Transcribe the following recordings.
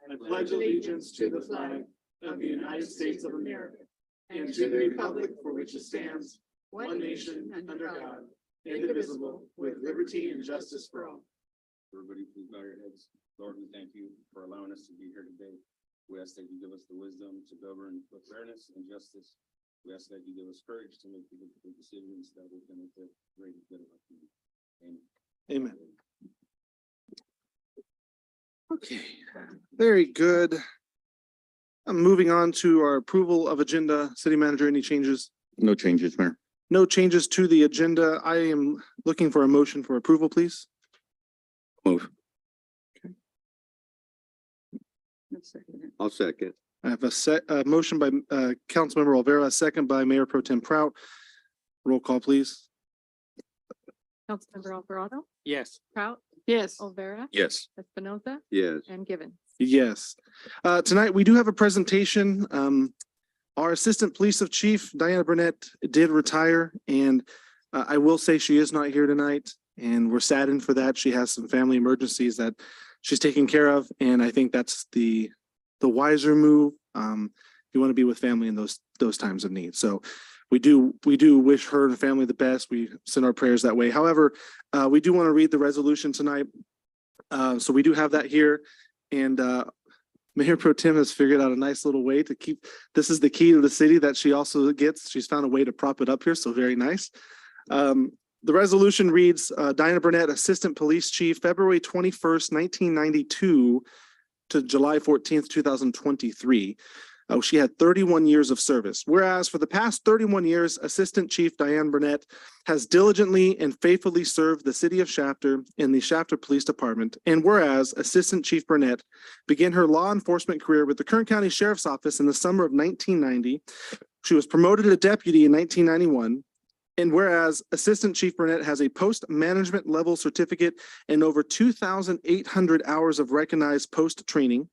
I pledge allegiance to the flag of the United States of America and to the republic for which it stands, one nation, under God, indivisible, with liberty and justice for all. Everybody, please bow your heads. Lord, we thank you for allowing us to be here today. We ask that you give us the wisdom to govern with fairness and justice. We ask that you give us courage to make the difficult decisions that will benefit the greater good of our community. Amen. Amen. Okay, very good. I'm moving on to our approval of agenda. City Manager, any changes? No changes, Mayor. No changes to the agenda. I am looking for a motion for approval, please. Move. I'll second. I have a motion by Councilmember Olvera, a second by Mayor Pro Tem Prout. Roll call, please. Councilmember Alvarado, Yes. Prout, Yes. Olvera, Yes. Espinoza, Yes. and Gibbons. Yes. Tonight, we do have a presentation. Our Assistant Police Chief, Diana Burnett, did retire, and I will say she is not here tonight, and we're saddened for that. She has some family emergencies that she's taking care of, and I think that's the wiser move. You want to be with family in those times of need. So we do wish her and the family the best. We send our prayers that way. However, we do want to read the resolution tonight. So we do have that here. And Mayor Pro Tem has figured out a nice little way to keep, this is the key to the city that she also gets. She's found a way to prop it up here, so very nice. The resolution reads, Diana Burnett, Assistant Police Chief, February 21st, 1992 to July 14th, 2023. She had 31 years of service. Whereas for the past 31 years, Assistant Chief Diane Burnett has diligently and faithfully served the city of Shafter in the Shafter Police Department. And whereas Assistant Chief Burnett began her law enforcement career with the Kern County Sheriff's Office in the summer of 1990, she was promoted to deputy in 1991. And whereas Assistant Chief Burnett has a post-management level certificate and over 2,800 hours of recognized post-training,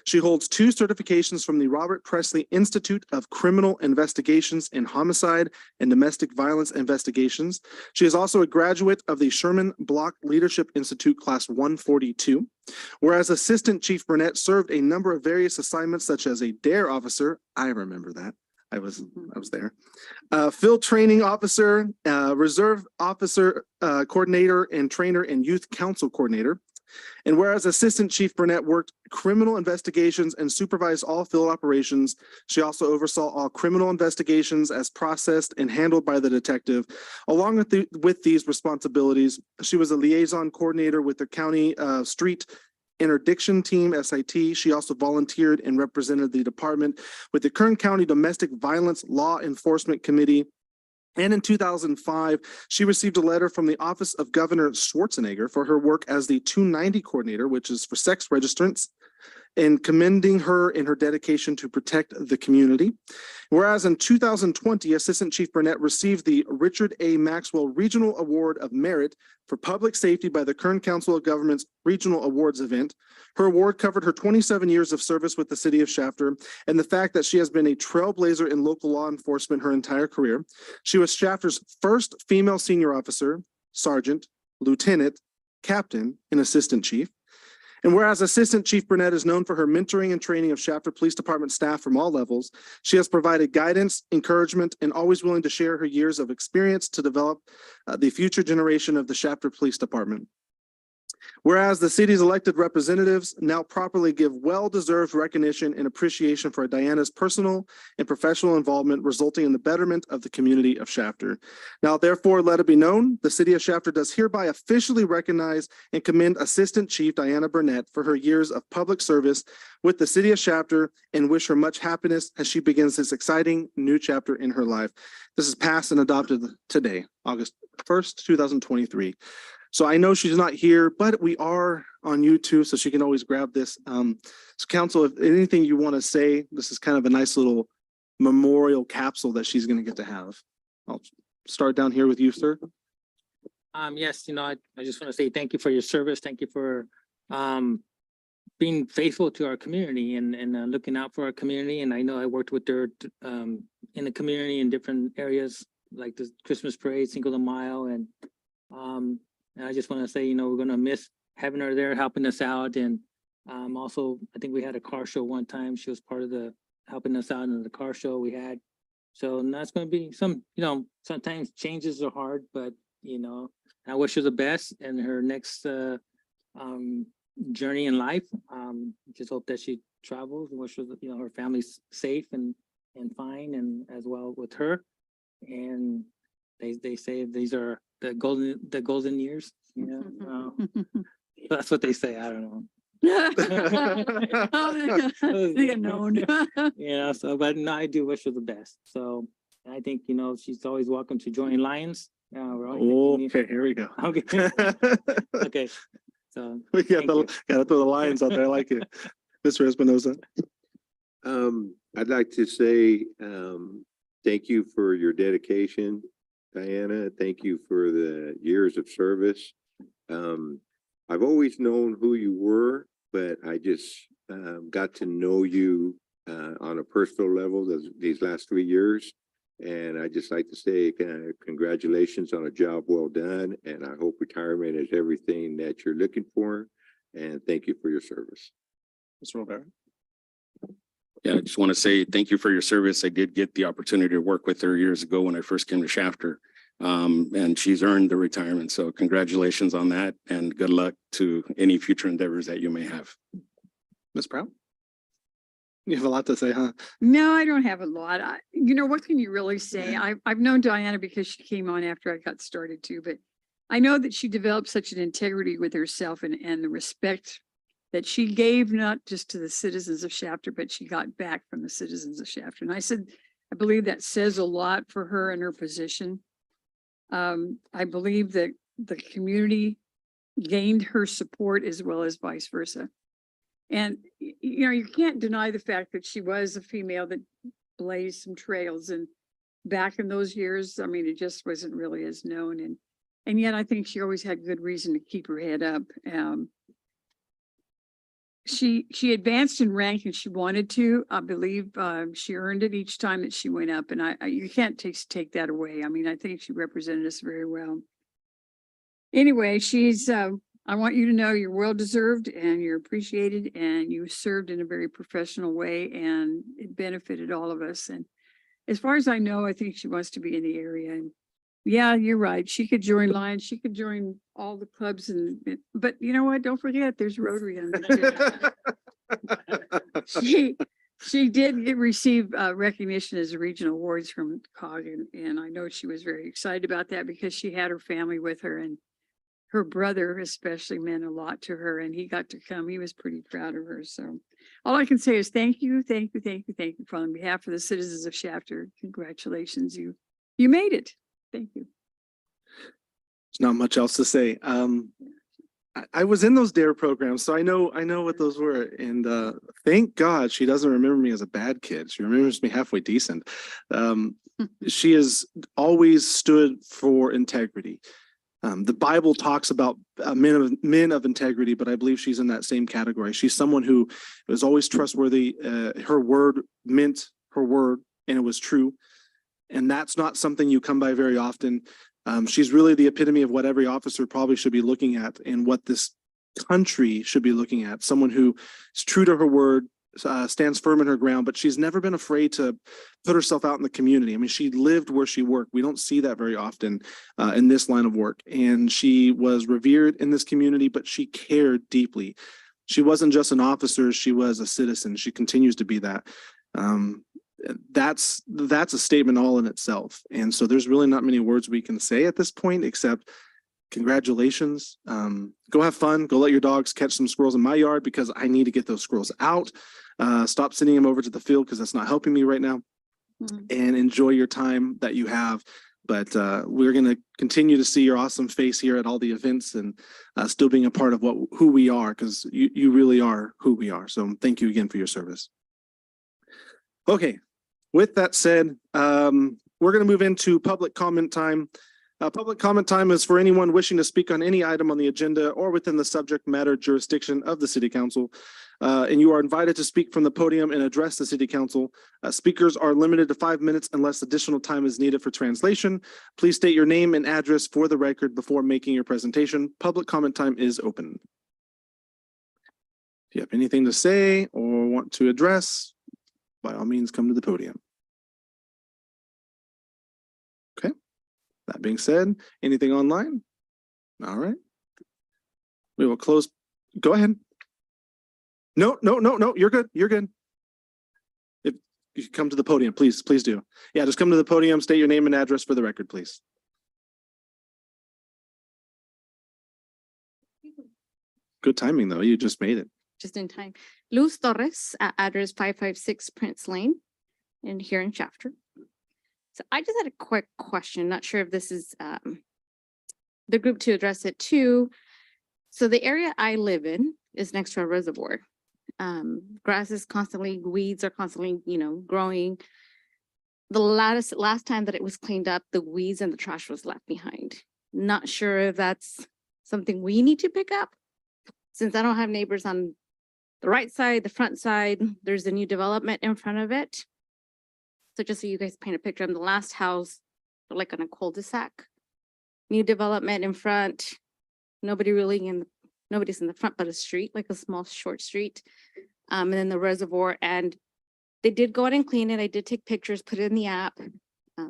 she holds 2 certifications from the Robert Presley Institute of Criminal Investigations in Homicide and Domestic Violence Investigations. She is also a graduate of the Sherman Block Leadership Institute Class 142. Whereas Assistant Chief Burnett served a number of various assignments such as a DARE officer, I remember that. I was there. Field training officer, reserve officer, coordinator and trainer and youth council coordinator. And whereas Assistant Chief Burnett worked criminal investigations and supervised all field operations, she also oversaw all criminal investigations as processed and handled by the detective. Along with these responsibilities, she was a liaison coordinator with the county street interdiction team, SIT. She also volunteered and represented the department with the Kern County Domestic Violence Law Enforcement Committee. And in 2005, she received a letter from the Office of Governor Schwarzenegger for her work as the 290 coordinator, which is for sex registrants, and commending her in her dedication to protect the community. Whereas in 2020, Assistant Chief Burnett received the Richard A. Maxwell Regional Award of Merit for Public Safety by the Kern Council of Governments Regional Awards event. Her award covered her 27 years of service with the city of Shafter and the fact that she has been a trailblazer in local law enforcement her entire career. She was Shafter's first female senior officer, sergeant, lieutenant, captain, and assistant chief. And whereas Assistant Chief Burnett is known for her mentoring and training of Shafter Police Department staff from all levels, she has provided guidance, encouragement, and always willing to share her years of experience to develop the future generation of the Shafter Police Department. Whereas the city's elected representatives now properly give well-deserved recognition and appreciation for Diana's personal and professional involvement, resulting in the betterment of the community of Shafter. Now, therefore, let it be known, the city of Shafter does hereby officially recognize and commend Assistant Chief Diana Burnett for her years of public service with the city of Shafter and wish her much happiness as she begins this exciting new chapter in her life. This is passed and adopted today, August 1st, 2023. So I know she's not here, but we are on YouTube, so she can always grab this. So council, if anything you want to say, this is kind of a nice little memorial capsule that she's going to get to have. I'll start down here with you, sir. Yes, I just want to say thank you for your service. Thank you for being faithful to our community and looking out for our community. And I know I worked with her in the community in different areas like the Christmas parade, Cinco de Mayo, and I just want to say, we're going to miss having her there helping us out. And Also, I think we had a car show one time. She was part of helping us out in the car show we had. So and that's gonna be sometimes changes are hard, but I wish her the best in her next journey in life. Just hope that she travels, wish her, her family's safe and fine, and as well with her. And they say these are the golden years, that's what they say. I don't know. They are known. So but no, I do wish her the best. So I think she's always welcome to join Lions. We're always Okay, here we go. okay. Okay. So We got gotta throw the lines out there. I like it. Mr. Espinoza. I'd like to say, thank you for your dedication, Diana. Thank you for the years of service. I've always known who you were, but I just got to know you on a personal level these last 3 years. And I just like to say congratulations on a job well done. And I hope retirement is everything that you're looking for. And thank you for your service. Mr. Rivera. Yeah, I just want to say thank you for your service. I did get the opportunity to work with her years ago when I first came to Shafter. And she's earned the retirement. So congratulations on that and good luck to any future endeavors that you may have. Ms. Brown? You have a lot to say, huh? No, I don't have a lot. What can you really say? I've known Diana because she came on after I got started too, but I know that she developed such an integrity with herself and the respect that she gave not just to the citizens of Shafter, but she got back from the citizens of Shafter. And I believe that says a lot for her and her position. I believe that the community gained her support as well as vice versa. And, you can't deny the fact that she was a female that blazed some trails. And back in those years, I mean, it just wasn't really as known. And yet I think she always had good reason to keep her head up. She advanced in rank and she wanted to. I believe she earned it each time that she went up. And you can't take that away. I mean, I think she represented us very well. Anyway, I want you to know you're well deserved and you're appreciated and you served in a very professional way and it benefited all of us. And as far as I know, I think she wants to be in the area. And yeah, you're right. She could join Lions. She could join all the clubs but you know what? Don't forget there's Rotary on there too. She did receive recognition as regional awards from COG and I know she was very excited about that because she had her family with her and her brother especially meant a lot to her and he got to come. He was pretty proud of her. So all I can say is thank you on behalf of the citizens of Shafter. Congratulations. You made it. Thank you. There's not much else to say. I was in those DARE programs, so I know what those were. And thank God she doesn't remember me as a bad kid. She remembers me halfway decent. She has always stood for integrity. The Bible talks about men of integrity, but I believe she's in that same category. She's someone who was always trustworthy. Her word meant her word, and it was true. And that's not something you come by very often. She's really the epitome of what every officer probably should be looking at and what this country should be looking at. Someone who is true to her word, stands firm in her ground, but she's never been afraid to put herself out in the community. I mean, she lived where she worked. We don't see that very often in this line of work. And she was revered in this community, but she cared deeply. She wasn't just an officer, she was a citizen. She continues to be that. That's a statement all in itself. And so there's really not many words we can say at this point, except congratulations. Go have fun. Go let your dogs catch some squirrels in my yard because I need to get those squirrels out. Stop sending them over to the field because that's not helping me right now. And enjoy your time that you have. But we're going to continue to see your awesome face here at all the events and still being a part of who we are, because you really are who we are. So thank you again for your service. Okay, with that said, we're going to move into public comment time. Public comment time is for anyone wishing to speak on any item on the agenda or within the subject matter jurisdiction of the City Council. And you are invited to speak from the podium and address the City Council. Speakers are limited to 5 minutes unless additional time is needed for translation. Please state your name and address for the record before making your presentation. Public comment time is open. If you have anything to say or want to address, by all means, come to the podium. Okay, that being said, anything online? All right. We will close. Go ahead. No, you're good. You're good. If you come to the podium, please do. Yeah, just come to the podium, state your name and address for the record, please. Good timing, though. You just made it. Just in time. Luz Torres, address 556 Prince Lane and here in Shafter. So I just had a quick question, not sure if this is the group to address it too. So the area I live in is next to a reservoir. Grass is constantly, weeds are constantly, growing. The last time that it was cleaned up, the weeds and the trash was left behind. Not sure if that's something we need to pick up. Since I don't have neighbors on the right side, the front side, there's a new development in front of it. So just so you guys paint a picture, I'm the last house, like on a cul-de-sac. New development in front, nobody's in the front but a street, like a small short street. And then the reservoir, and they did go out and clean it. I did take pictures, put it in the app,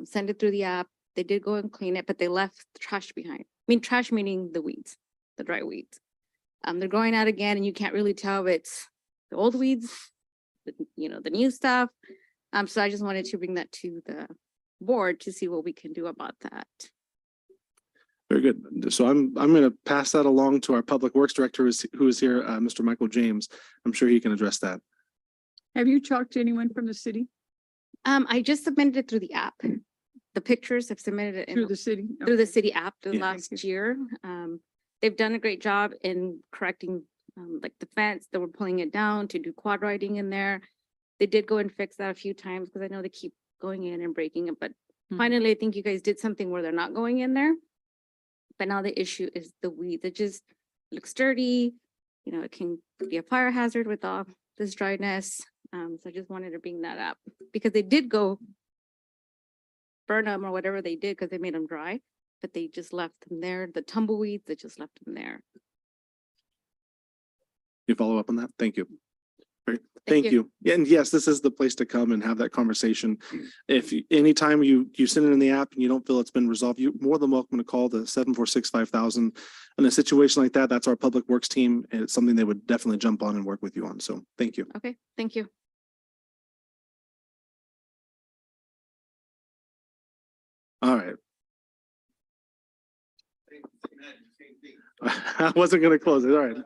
send it through the app. They did go and clean it, but they left the trash behind. I mean, trash meaning the weeds, the dry weeds. They're going out again and you can't really tell if it's the old weeds, the new stuff. So I just wanted to bring that to the board to see what we can do about that. Very good. So I'm going to pass that along to our Public Works Director who is here, Mr. Michael James. I'm sure he can address that. Have you talked to anyone from the city, I just submitted it through the app. The pictures I've submitted it through the city? through the Okay. city app the Yeah. last year. They've done a great job in correcting like the fence. They were pulling it down to do quad riding in there. They did go and fix that a few times because I know they keep going in and breaking it, but Mhm. finally, I think you guys did something where they're not going in there. But now the issue is the weeds. It just looks dirty. It can be a fire hazard with all this dryness. So I just wanted to bring that up because they did go burn them or whatever they did because they made them dry, but they just left them there. The tumbleweeds, they just left them there. You follow up on that? Thank you. Great. Thank you. Yeah, and yes, this is the place to come and have that conversation. If anytime you send it in the app and you don't feel it's been resolved, you're more than welcome to call the 746-5000. In a situation like that, that's our Public Works team. And it's something they would definitely jump on and work with you on. So thank you. Okay, thank you. All right. I wasn't going to close it. All right.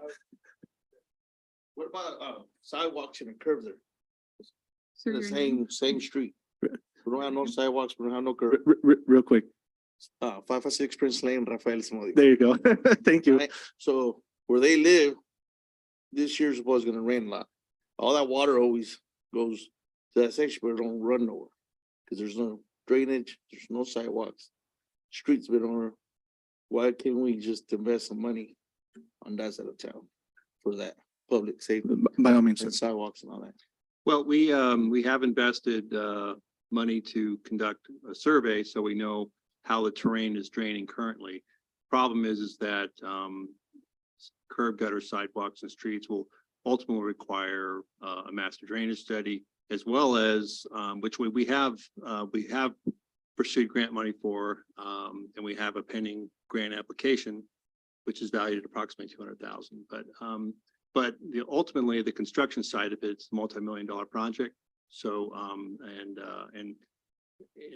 What about sidewalks and the curb there? So The your name? same street. We don't have no sidewalks, we don't have no curb. Real quick. 556 Prince Lane, Rafael Zamudio. There you go. Thank you. Right? So where they live, this year's was gonna rain a lot. All that water always goes to that section, but it don't run nowhere. Cause there's no drainage, there's no sidewalks. Streets been over. Why can't we just invest some money on that side of town for that public safety By all means, sir. and sidewalks and all that? Well, we have invested money to conduct a survey, so we know how the terrain is draining currently. Problem is that curb gutter sidewalks and streets will ultimately require a master drainage study, as well as which we have pursued grant money for, and we have a pending grant application, which is valued at approximately 200,000. But ultimately, the construction side of it's a multi-million-dollar project. So, and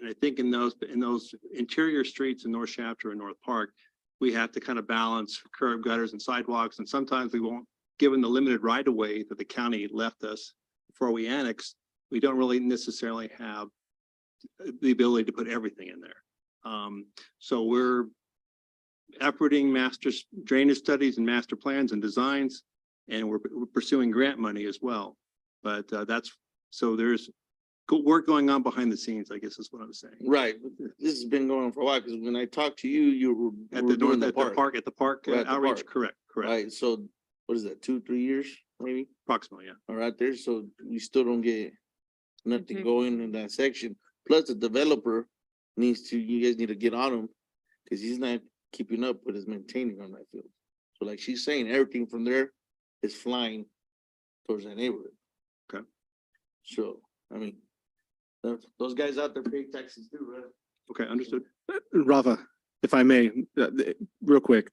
I think in those interior streets in North Shafter and North Park, we have to kind of balance curb gutters and sidewalks. And sometimes we won't, given the limited right of way that the county left us before we annexed, we don't really necessarily have the ability to put everything in there. So we're efforting master drainage studies and master plans and designs. And we're pursuing grant money as well. But so there's good work going on behind the scenes, I guess is what I'm saying. Right, but this has been going on for a while, because when I talked to you, you At were the doing north, the at the park Right, at the outreach, park. correct, Right, so what is that, 2-3 years, maybe? approximately, yeah. All right there, so we still don't get nothing Mhm. going in that section. Plus the developer you guys need to get on him, because he's not keeping up with his maintaining on that field. So like she's saying, everything from there is flying towards that neighborhood. Okay. So, I mean, those guys out there pay taxes too, right? Okay, understood. Rafa, if I may, real quick.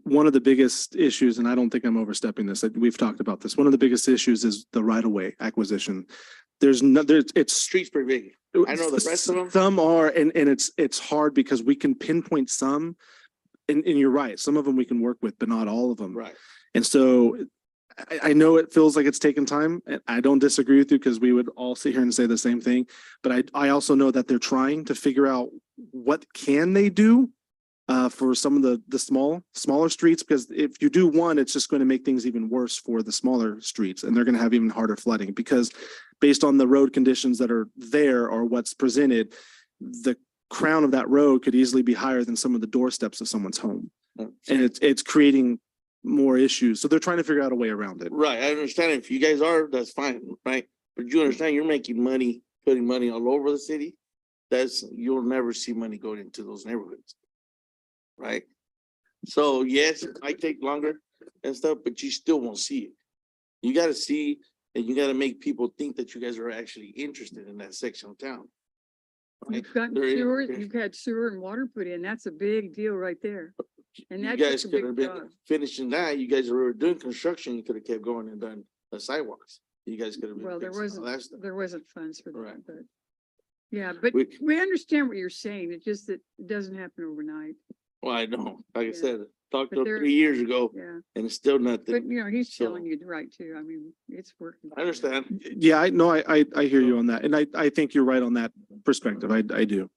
One of the biggest issues, and I don't think I'm overstepping this, we've talked about this. One of the biggest issues is the right of way acquisition. It's Streets pretty big. I know the rest of them. Some are, and it's hard because we can pinpoint some. And you're right, some of them we can work with, but not all of them. Right. And so I know it feels like it's taken time, and I don't disagree with you because we would all sit here and say the same thing. But I also know that they're trying to figure out what can they do for some of the smaller streets, because if you do one, it's just going to make things even worse for the smaller streets, and they're going to have even harder flooding because based on the road conditions that are there or what's presented, the crown of that road could easily be higher than some of the doorsteps of someone's home. And it's creating more issues. So they're trying to figure out a way around it. Right, I understand. If you guys are, that's fine, right? But you understand you're making money, putting money all over the city. You'll never see money going into those neighborhoods. Right? So yes, it might take longer and stuff, but you still won't see it. You gotta see, and you gotta make people think that you guys are actually interested in that section of town. Right? You've gotten There is- sewer, you've had sewer and water put in. That's a big deal right there. And You that's guys just a could have big been job. finishing that. You guys were doing construction. You could have kept going and done the sidewalks. You guys could have been. Well, fixing all that stuff. there wasn't funds for that, Right. but. Yeah, but We- we understand what you're saying. It's just that it doesn't happen overnight. Well, I know, like I Yeah. said, talked But to him there- 3 years ago Yeah, and it's still but nothing. you know, he's So- telling you the right too. I mean, it's working. I understand. Yeah, I know, I hear you on that. And I think you're right on that perspective. I do.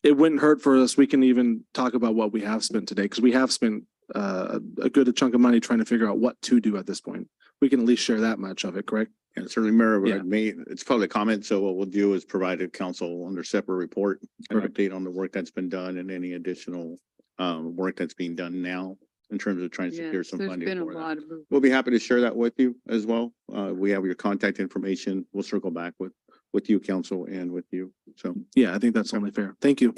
It wouldn't hurt for us. We can even talk about what we have spent today, because we have spent a good chunk of money trying to figure out what to do at this point. We can at least share that much of it, correct? And certainly, Mayor, Yeah. it's public comment, so what we'll do is provide a council under separate report, an Perfect. update on the work that's been done and any additional work that's being done now in terms of trying to secure Yes, some there's funding been a for that. lot of movement. We'll be happy to share that with you as well. We have your contact information. We'll circle back with you, council, and with you. So Yeah, I think that's only fair. Thank you.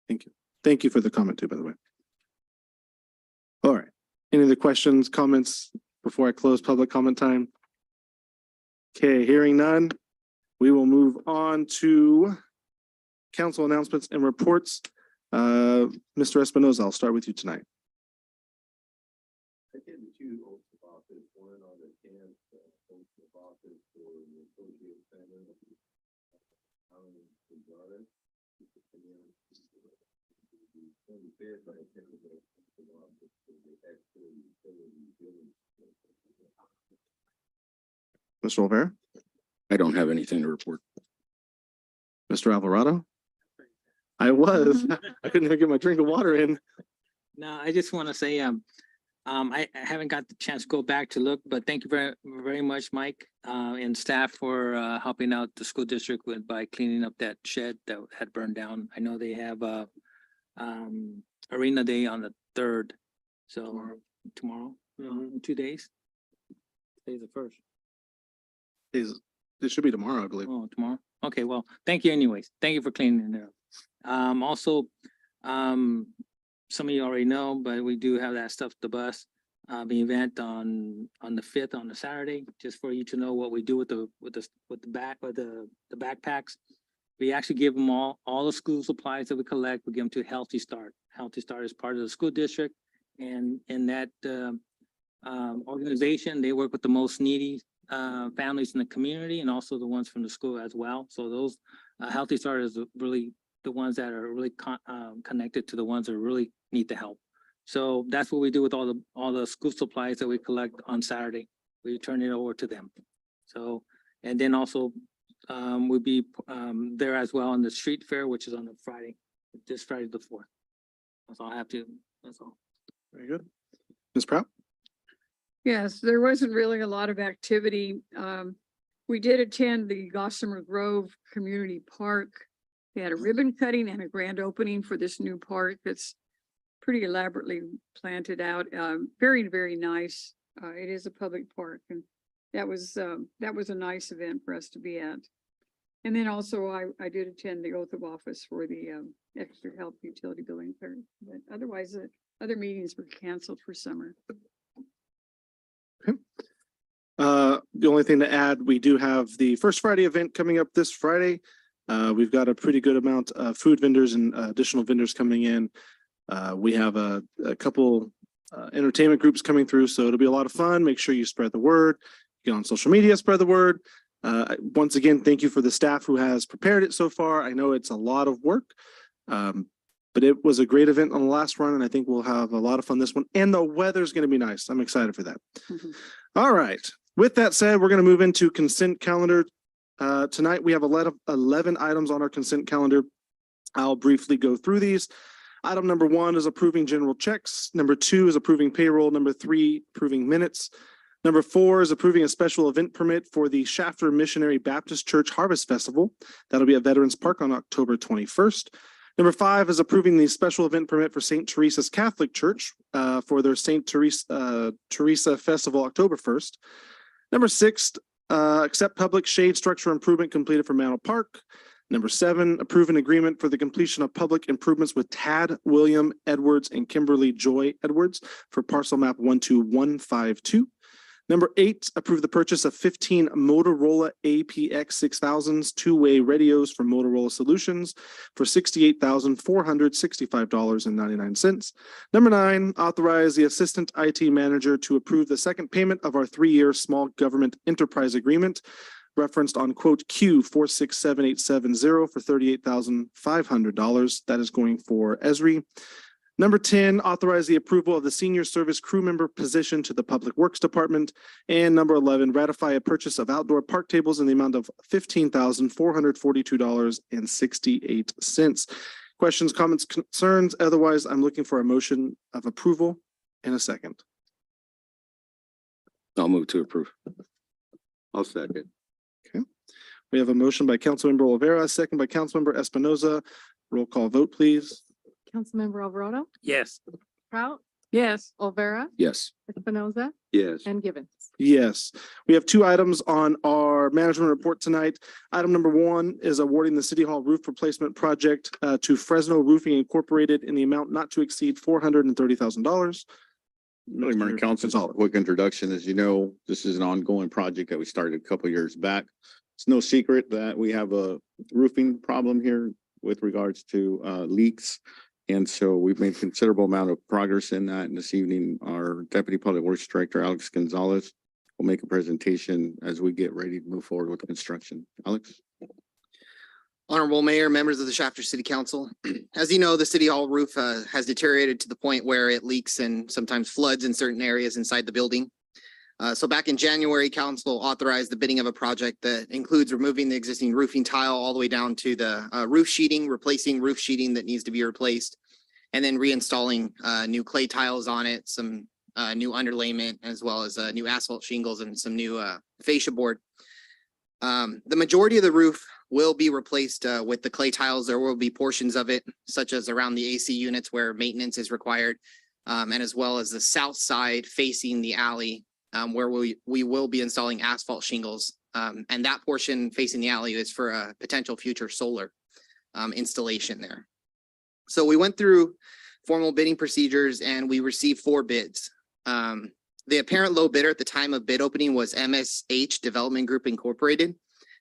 Thank you. Thank you for the comment too, by the way. All right. Any other questions, comments before I close public comment time? Okay, hearing none, we will move on to council announcements and reports. Mr. Espinoza, I'll start with you tonight. I did the two oaths of office, one on the 10th, oath of office for the Associate Center. Gonzalez. And then the 25th, I attended the oath of office for the extra utility billing. Mr. Olvera, I don't have anything to report. Mr. Alvarado? I was, I couldn't even get my drink of water in. No, I just want to say, I haven't got the chance to go back to look, but thank you very much, Mike, and staff for, helping out the school district by cleaning up that shed that had burned down. I know they have, Arena Day on the 3rd, so tomorrow, in 2 days. Today's the 1st. It should be tomorrow, I believe. Oh, tomorrow? Okay, well, thank you anyways. Thank you for cleaning it up. Also, some of you already know, but we do have that Stuff the Bus, the event on the 5th, on the Saturday, just for you to know what we do with the backpacks. We actually give them all the school supplies that we collect, we give them to Healthy Start. Healthy Start is part of the school district, and in that, organization, they work with the most needy families in the community and also the ones from the school as well. So those Healthy Start is really the ones that are really connected to the ones that really need the help. So that's what we do with all the school supplies that we collect on Saturday. We turn it over to them. So, and then also we'll be there as well on the street fair, which is on the Friday, this Friday the 4th. That's all I have to, that's all. Very good. Ms. Prout? Yes, there wasn't really a lot of activity. We did attend the Gossamer Grove Community Park. They had a ribbon cutting and a grand opening for this new park that's pretty elaborately planted out. Very, very nice. It is a public park, and that was a nice event for us to be at. And then also I did attend the oath of office for the extra help utility billing clerk. But otherwise, other meetings were canceled for summer. The only thing to add, we do have the First Friday event coming up this Friday. We've got a pretty good amount of food vendors and additional vendors coming in. We have a couple entertainment groups coming through, so it'll be a lot of fun. Make sure you spread the word. Get on social media, spread the word. Once again, thank you for the staff who has prepared it so far. I know it's a lot of work. But it was a great event on the last run, and I think we'll have a lot of fun this one. And the weather's going to be nice. I'm excited for that. Mhm. All right. With that said, we're going to move into consent calendar. Tonight, we have 11 items on our consent calendar. I'll briefly go through these. Item number 1 is approving general checks. Number 2 is approving payroll. Number 3, approving minutes. Number 4 is approving a special event permit for the Shafter Missionary Baptist Church Harvest Festival. That'll be at Veterans Park on October 21st. Number 5 is approving the special event permit for St. Teresa's Catholic Church for their St. Teresa Festival, October 1st. Number 6, accept public shade structure improvement completed for Manor Park. Number 7, approve an agreement for the completion of public improvements with Tad William Edwards and Kimberly Joy Edwards for parcel map 12152. Number 8, approve the purchase of 15 Motorola APX 6000s two-way radios from Motorola Solutions for $68,465.99. Number 9, authorize the Assistant IT Manager to approve the second payment of our 3-year small government enterprise agreement referenced on quote Q 467870 for $38,500. That is going for Esri. Number 10, authorize the approval of the senior service crew member position to the Public Works Department. And number 11, ratify a purchase of outdoor park tables in the amount of $15,442.68. Questions, comments, concerns? Otherwise, I'm looking for a motion of approval in a second. I'll move to approve. I'll second. We have a motion by Councilmember Olvera, second by Councilmember Espinoza. Roll call vote, please. Councilmember Alvarado, Yes. Prout, Yes. Olvera, Yes. Espinoza, Yes. and Givens. Yes, we have 2 items on our management report tonight. Item number 1 is awarding the City Hall roof replacement project to Fresno Roofing Incorporated in the amount not to exceed $430,000. Really, Mayor and Council, just a quick introduction. As you know, this is an ongoing project that we started a couple years back. It's no secret that we have a roofing problem here with regards to leaks. And so we've made considerable amount of progress in that. And this evening, our Deputy Public Works Director, Alex Gonzalez, will make a presentation as we get ready to move forward with the construction. Alex? Honorable Mayor, members of the Shafter City Council. As you know, the City Hall roof has deteriorated to the point where it leaks and sometimes floods in certain areas inside the building. So back in January, council authorized the bidding of a project that includes removing the existing roofing tile all the way down to the roof sheeting, replacing roof sheeting that needs to be replaced, and then reinstalling new clay tiles on it, some new underlayment, as well as new asphalt shingles and some new fascia board. The majority of the roof will be replaced with the clay tiles. There will be portions of it, such as around the AC units where maintenance is required, and as well as the south side facing the alley, where we will be installing asphalt shingles. And that portion facing the alley is for a potential future solar installation there. So we went through formal bidding procedures and we received 4 bids. The apparent low bidder at the time of bid opening was MSH Development Group Incorporated.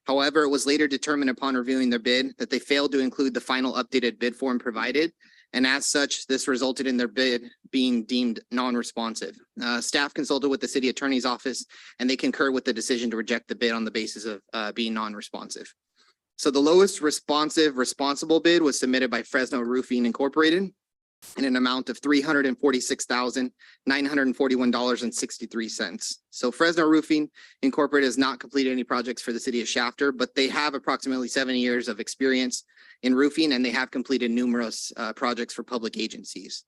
However, it was later determined upon reviewing their bid that they failed to include the final updated bid form provided. And as such, this resulted in their bid being deemed non-responsive. Staff consulted with the city attorney's office and they concurred with the decision to reject the bid on the basis of being non-responsive. So the lowest responsible bid was submitted by Fresno Roofing Incorporated in an amount of $346,941.63. So Fresno Roofing Incorporated has not completed any projects for the city of Shafter, but they have approximately 7 years of experience in roofing and they have completed numerous projects for public agencies.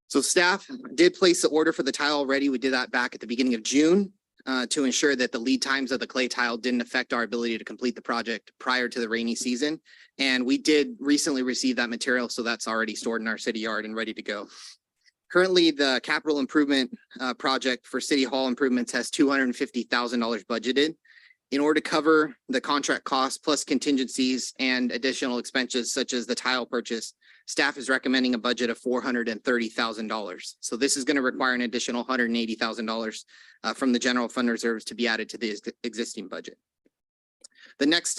So staff did place the order for the tile already. We did that back at the beginning of June to ensure that the lead times of the clay tile didn't affect our ability to complete the project prior to the rainy season. And we did recently receive that material, so that's already stored in our city yard and ready to go. Currently, the capital improvement project for City Hall improvements has $250,000 budgeted. In order to cover the contract costs plus contingencies and additional expenses such as the tile purchase, Staff is recommending a budget of $430,000. So this is going to require an additional $180,000 from the general fund reserves to be added to the existing budget. The next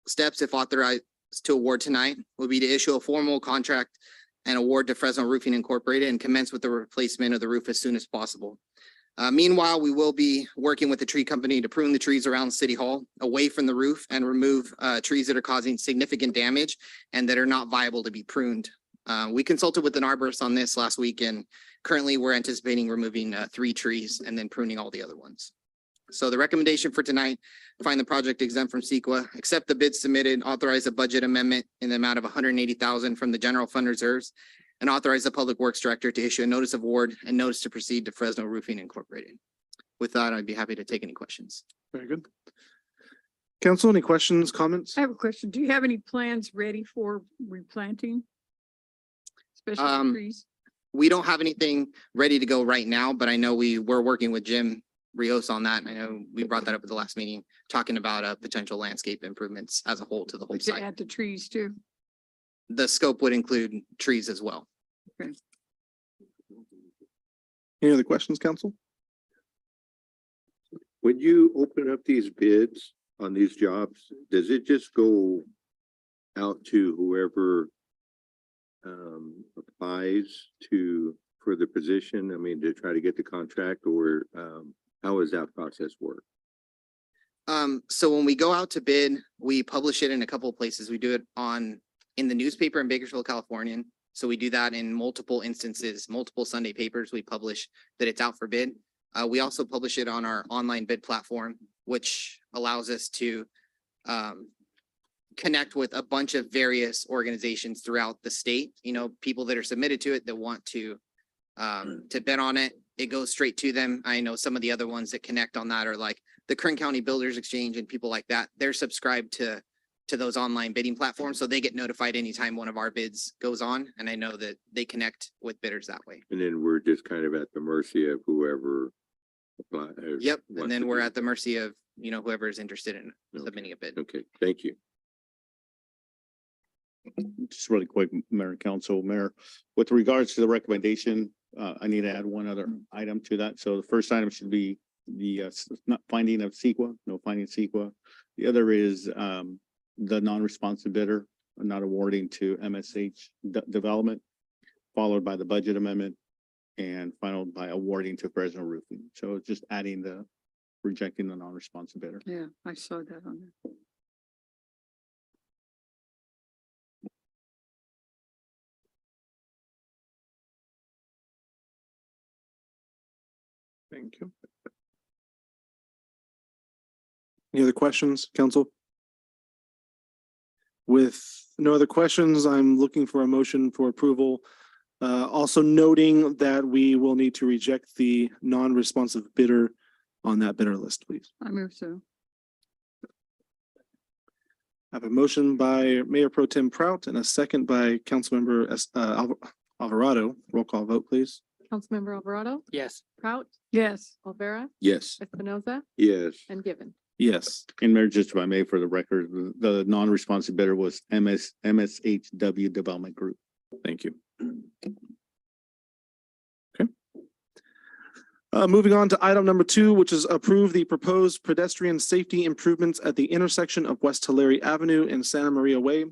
steps, if authorized to award tonight, would be to issue a formal contract and award to Fresno Roofing Incorporated and commence with the replacement of the roof as soon as possible. Meanwhile, we will be working with the tree company to prune the trees around City Hall away from the roof and remove trees that are causing significant damage and that are not viable to be pruned. We consulted with an arborist on this last week, and currently we're anticipating removing 3 trees and then pruning all the other ones. So the recommendation for tonight, find the project exempt from CEQA, accept the bid submitted, authorize a budget amendment in the amount of $180,000 from the general fund reserves, and authorize the Public Works Director to issue a notice of award and notice to proceed to Fresno Roofing Incorporated. With that, I'd be happy to take any questions. Very good. Council, any questions, comments? I have a question. Do you have any plans ready for replanting? Especially the trees? We don't have anything ready to go right now, but I know we're working with Jim Rios on that. I know we brought that up at the last meeting, talking about potential landscape improvements as a whole to the whole Like to site. add the trees too? The scope would include trees as well. Any other questions, council? When you open up these bids on these jobs, does it just go out to whoever applies for the position? I mean, to try to get the contract, or how does that process work? So when we go out to bid, we publish it in a couple of places. We do it in the newspaper in Bakersfield, California. So we do that in multiple instances, multiple Sunday papers. We publish that it's out for bid. We also publish it on our online bid platform, which allows us to connect with a bunch of various organizations throughout the state. You know, people that are submitted to it that want to bid on it. It goes straight to them. I know some of the other ones that connect on that are like the Kern County Builders Exchange and people like that. They're subscribed to those online bidding platforms, so they get notified anytime one of our bids goes on. And I know that they connect with bidders that way. And then we're just kind of at the mercy of whoever applies. Yep. And then we're at the mercy of, whoever is interested in Okay. submitting a bid. Okay, thank you. Just really quick, Mayor and Council, Mayor, with regards to the recommendation, I need to add one other item to that. So the first item should be the not finding of CEQA, no finding CEQA. The other is the non-responsive bidder not awarding to MSH Development, followed by the budget amendment, and followed by awarding to Fresno Roofing. So it's just adding rejecting the non-responsive bidder. Yeah, I saw that on there. Thank you. Any other questions, council? With no other questions, I'm looking for a motion for approval. Also noting that we will need to reject the non-responsive bidder on that bidder list, please. I move so. I have a motion by Mayor Pro Tem Prout and a second by Councilmember Alvarado. Roll call vote, please. Councilmember Alvarado, Yes. Prout, Yes, Olvera, Yes. Espinoza, Yes. and Gibbon. Yes. And Mayor, just if I may, for the record, the non-responsive bidder was MSHW Development Group. Thank you. Okay. Moving on to item number 2, which is approve the proposed pedestrian safety improvements at the intersection of West Tulare Avenue and Santa Maria Way.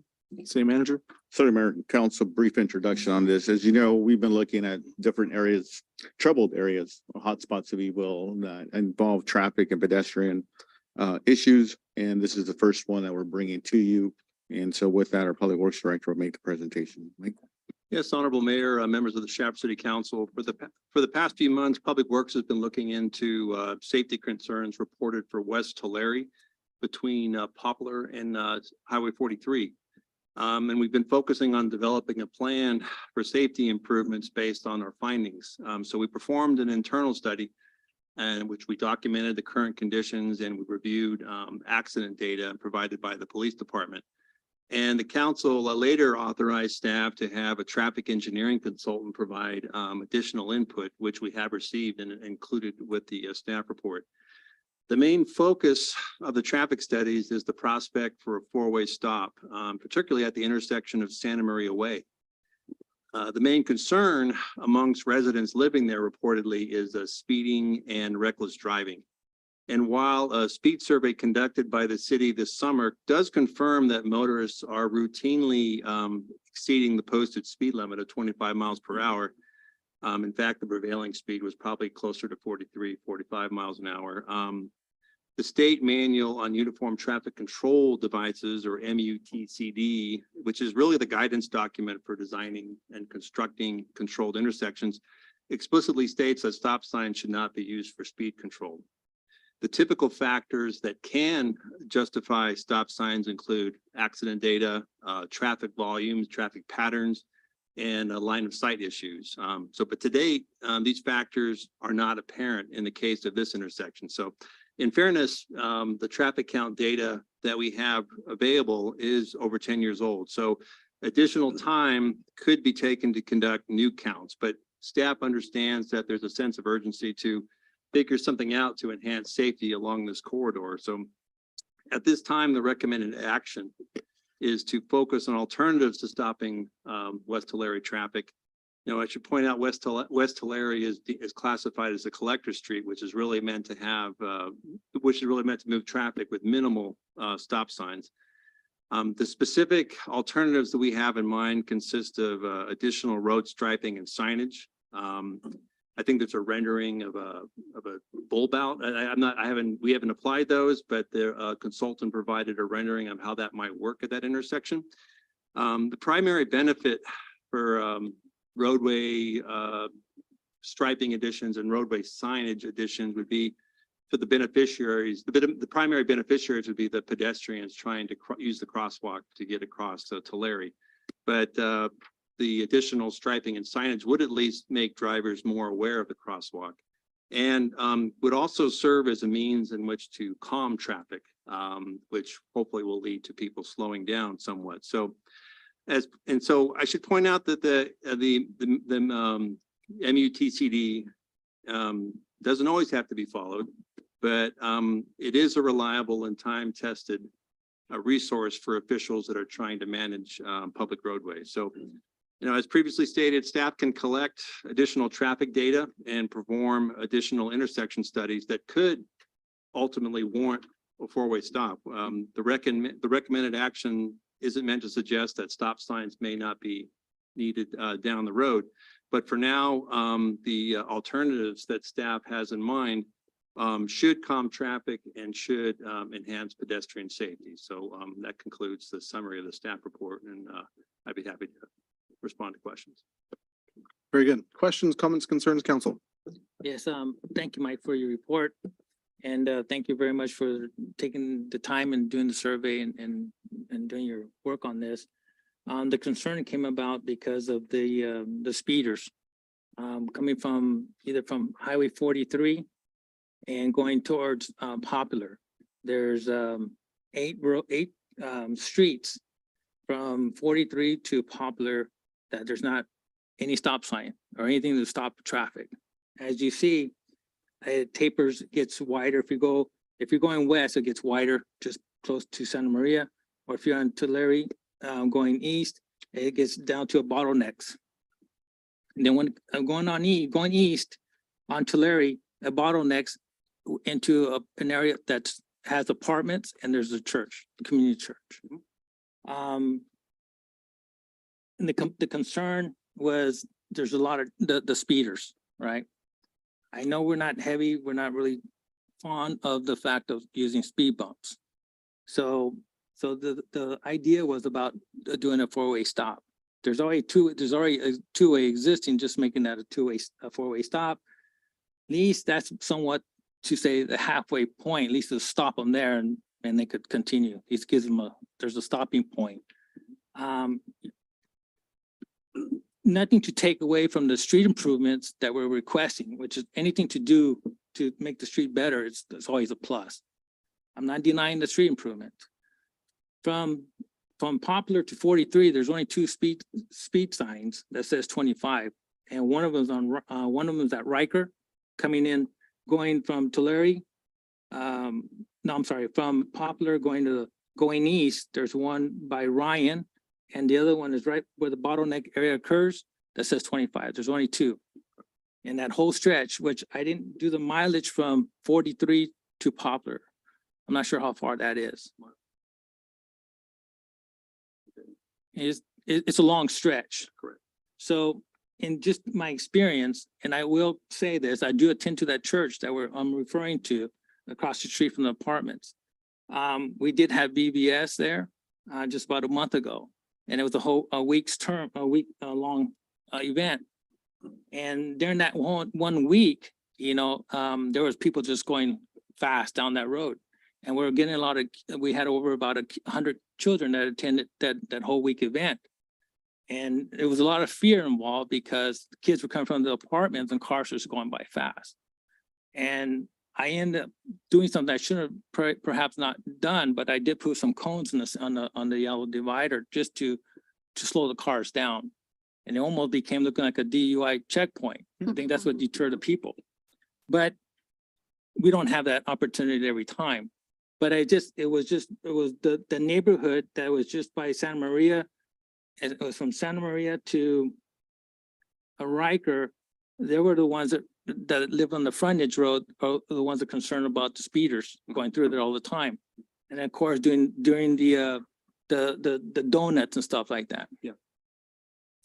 City Manager. Sorry, Mayor and Council, brief introduction on this. As you know, we've been looking at different areas, troubled areas, hotspots, if you will, that involve traffic and pedestrian issues. And this is the first one that we're bringing to you. And so with that, our Public Works Director will make the presentation. Mike? Yes, Honorable Mayor, members of the Shafter City Council, for the past few months, Public Works has been looking into safety concerns reported for West Tulare between Poplar and Highway 43. And we've been focusing on developing a plan for safety improvements based on our findings. So we performed an internal study in which we documented the current conditions, and we reviewed accident data provided by the police department. And the council later authorized staff to have a traffic engineering consultant provide additional input, which we have received and included with the staff report. The main focus of the traffic studies is the prospect for a four-way stop, particularly at the intersection of Santa Maria Way. The main concern amongst residents living there reportedly is speeding and reckless driving. And while a speed survey conducted by the city this summer does confirm that motorists are routinely exceeding the posted speed limit of 25 miles per hour. In fact, the prevailing speed was probably closer to 43, 45 miles an hour. The state manual on uniform traffic control devices, or MUTCD, which is really the guidance document for designing and constructing controlled intersections, explicitly states that stop signs should not be used for speed control. The typical factors that can justify stop signs include accident data, traffic volumes, traffic patterns, and line of sight issues. But to date, these factors are not apparent in the case of this intersection. So in fairness, the traffic count data that we have available is over 10 years old. So additional time could be taken to conduct new counts, but staff understands that there's a sense of urgency to figure something out to enhance safety along this corridor. So at this time, the recommended action is to focus on alternatives to stopping West Tulare traffic. You know, I should point out West Tulare is classified as a collector street, which is really meant to have, move traffic with minimal stop signs. The specific alternatives that we have in mind consist of additional road striping and signage. I think there's a rendering of a bulb out. We haven't applied those, but the consultant provided a rendering of how that might work at that intersection. The primary benefit for roadway striping additions and roadway signage additions would be for the beneficiaries. The primary beneficiaries would be the pedestrians trying to use the crosswalk to get across to Tulare. But the additional striping and signage would at least make drivers more aware of the crosswalk, and would also serve as a means in which to calm traffic, which hopefully will lead to people slowing down somewhat. So I should point out that the MUTCD doesn't always have to be followed, but it is a reliable and time-tested resource for officials that are trying to manage public roadways. So, you know, as previously stated, staff can collect additional traffic data and perform additional intersection studies that could ultimately warrant a four-way stop. The recommended action isn't meant to suggest that stop signs may not be needed down the road. But for now, the alternatives that staff has in mind should calm traffic and should enhance pedestrian safety. So that concludes the summary of the staff report, and I'd be happy to respond to questions. Very good. Questions, comments, concerns, council? Yes, thank you, Mike, for your report. And thank you very much for taking the time and doing the survey and doing your work on this. The concern came about because of the speeders coming from either from Highway 43 and going towards Popular. There's eight streets from 43 to Popular that there's not any stop sign or anything to stop traffic. As you see, it tapers, gets wider. If you're going west, it gets wider, just close to Santa Maria. Or if you're on Tulare going east, it gets down to a bottlenecks. And then when I'm going east on Tulare, a bottlenecks into an area that has apartments and there's a church, a community church. And the concern was there's a lot of the speeders, right? I know we're not really fond of the fact of using speed bumps. So the idea was about doing a four-way stop. There's already a two-way existing, just making that a four-way stop. At least that's somewhat to say the halfway point, at least to stop them there and they could continue. At least gives them there's a stopping point. Nothing to take away from the street improvements that we're requesting, which is anything to do to make the street better. It's always a plus. I'm not denying the street improvement. From Popular to 43, there's only two speed signs that says 25, and one of them is at Riker, coming in, going from Tulare. From Popular going east. There's one by Ryan. And the other one is right where the bottleneck area occurs. that says 25. There's only two. In that whole stretch, which I didn't do the mileage from 43 to Poplar. I'm not sure how far that is. It's a long stretch. Correct. So in just my experience, and I will say this, I do attend to that church that I'm referring to across the street from the apartments. We did have BBS there, just about a month ago, and it was a week long event. And during that one week, there was people just going fast down that road. And we're getting we had over about 100 children that attended that whole week event. And there was a lot of fear involved because the kids were coming from the apartments and cars were just going by fast. And I ended up doing something I should have perhaps not done, but I did put some cones on the yellow divider just to slow the cars down. And it almost became looking like a DUI checkpoint. I think that's what deterred the people. But we don't have that opportunity every time. But it was the neighborhood that was just by Santa Maria. It was from Santa Maria to Riker. They were the ones that live on the frontage road, are the ones that are concerned about the speeders going through there all the time. And of course, during the donuts and stuff like that. Yeah.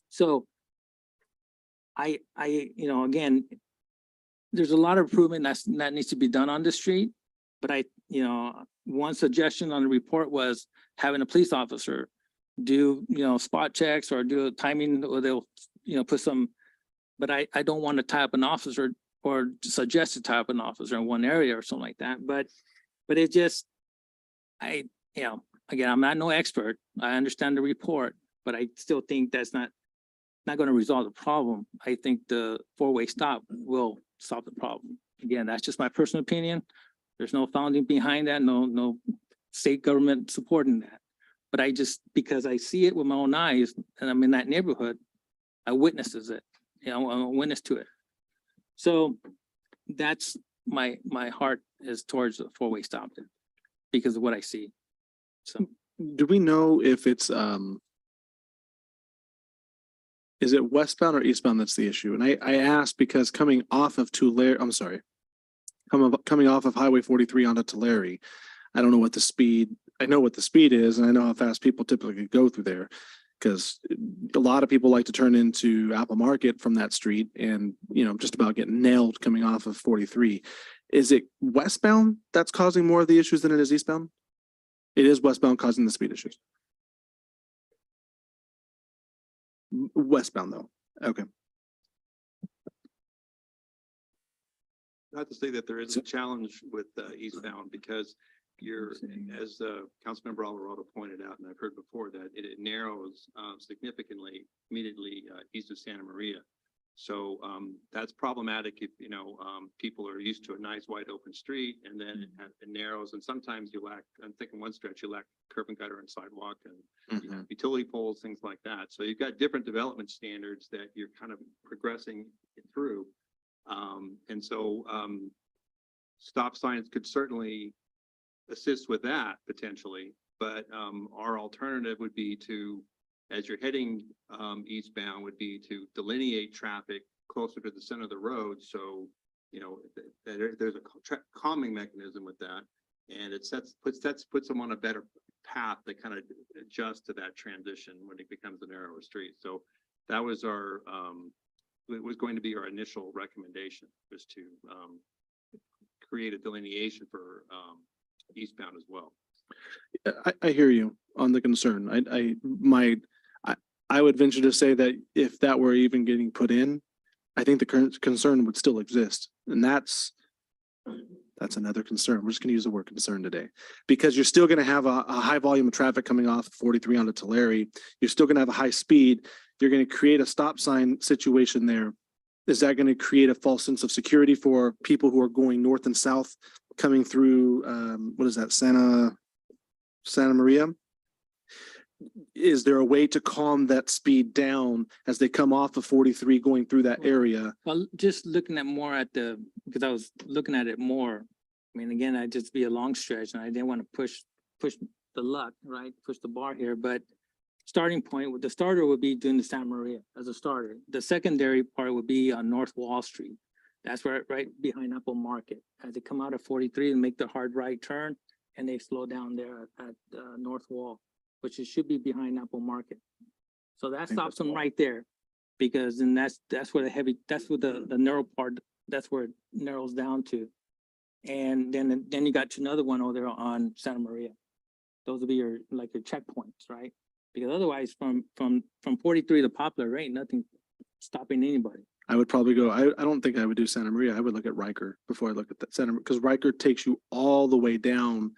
So again, there's a lot of improvement that needs to be done on the street. But one suggestion on the report was having a police officer do, spot checks or do a timing, or they'll, put some, but I don't want to tie up an officer or suggest to tie up an officer in one area or something like that. But it just, again, I'm no expert. I understand the report, but I still think that's not going to resolve the problem. I think the four-way stop will solve the problem. Again, that's just my personal opinion. There's no founding behind that, no state government supporting that. But because I see it with my own eyes and I'm in that neighborhood, I witnesses it. I'm a witness to it. So that's my heart is towards the four-way stop because of what I see. So Do we know if it's, is it westbound or eastbound that's the issue? And I asked because coming off of Tulare, I'm sorry, coming off of Highway 43 onto Tulare, I don't know what the speed, I know what the speed is, and I know how fast people typically go through there. Because a lot of people like to turn into Apple Market from that street and, just about get nailed coming off of 43. Is it westbound that's causing more of the issues than it is eastbound? It is westbound causing the speed issues. Westbound though. Okay. Not to say that there is a challenge with eastbound because as Councilmember Alvarado pointed out, and I've heard before that it narrows significantly immediately east of Santa Maria. So that's problematic if, people are used to a nice wide open street and then it narrows, and sometimes you lack, I'm thinking one stretch, you lack curb and gutter and sidewalk and you have utility poles, things like that. So you've got different development standards that you're kind of progressing through. And so stop signs could certainly assist with that potentially, but our alternative would be to, as you're heading eastbound, would be to delineate traffic closer to the center of the road. So, there's a calming mechanism with that, and it puts them on a better path to kind of adjust to that transition when it becomes a narrower street. So that was it was going to be our initial recommendation, was to create a delineation for eastbound as well. I hear you on the concern. I would venture to say that if that were even getting put in, I think the current concern would still exist. And that's another concern. We're just gonna use the word concern today. Because you're still gonna have a high volume of traffic coming off 43 onto Tulare. You're still gonna have a high speed. You're gonna create a stop sign situation there. Is that gonna create a false sense of security for people who are going north and south coming through, what is that, Santa Maria? Is there a way to calm that speed down as they come off of 43 going through that area? well, just looking at more because I was looking at it more. I mean, again, I'd just be a long stretch and I didn't want to push the luck, right? Push the bar here, but starting point, with the starter would be doing the Santa Maria as a starter. The secondary part would be on North Wall Street. That's right behind Apple Market. As they come out of 43 and make the hard right turn, and they slow down there at North Wall, which it should be behind Apple Market. So that stops them right there, because then that's where that's where the narrow part, that's where it narrows down to. And then you got another one over there on Santa Maria. Those will be your checkpoints, right? Because otherwise, from 43 to Poplar, ain't nothing stopping anybody. I would probably go, I don't think I would do Santa Maria. I would look at Riker before I look at that Santa, because Riker takes you all the way down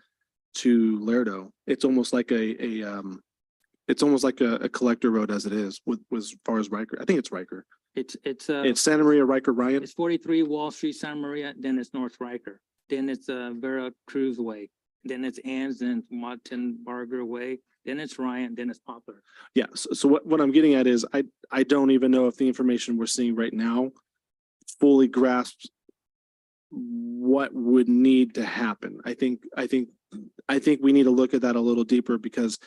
to Lerdo. It's almost like it's almost like a collector road as it is with as far as Riker. I think it's Riker. It's Santa Maria, Riker, Ryan. it's 43 Wall Street, Santa Maria, then it's North Riker, then it's Vera Cruz Way, then it's Ann's, then it's Martin Barger Way, then it's Ryan, then it's Poplar. Yeah, so what I'm getting at is I don't even know if the information we're seeing right now fully grasps what would need to happen. I think we need to look at that a little deeper, because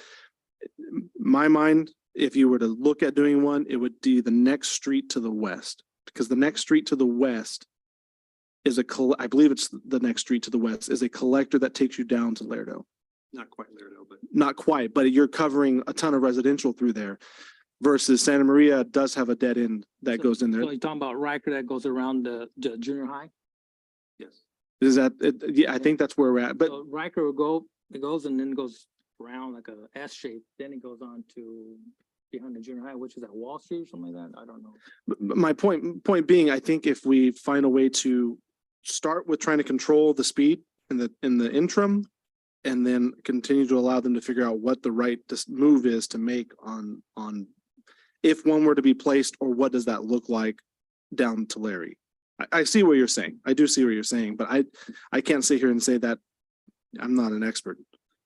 my mind, if you were to look at doing one, it would be the next street to the west, because the next street to the west is I believe it's the next street to the west is a collector that takes you down to Lerdo. Not quite Lerdo, but Not quite, but you're covering a ton of residential through there versus Santa Maria does have a dead end that So- goes in there. So you're talking about Riker that goes around the junior high? yes. Is that, yeah, I think that's where we're at, but So Riker will it goes and then goes around like a S shape, then it goes on to behind the junior high, which is at Wall Street or something like that, I don't know. my point being, I think if we find a way to start with trying to control the speed in the interim, and then continue to allow them to figure out what the right move is to make on if one were to be placed, or what does that look like down to Larry. I see what you're saying. I do see what you're saying, but I can't sit here and say that I'm not an expert,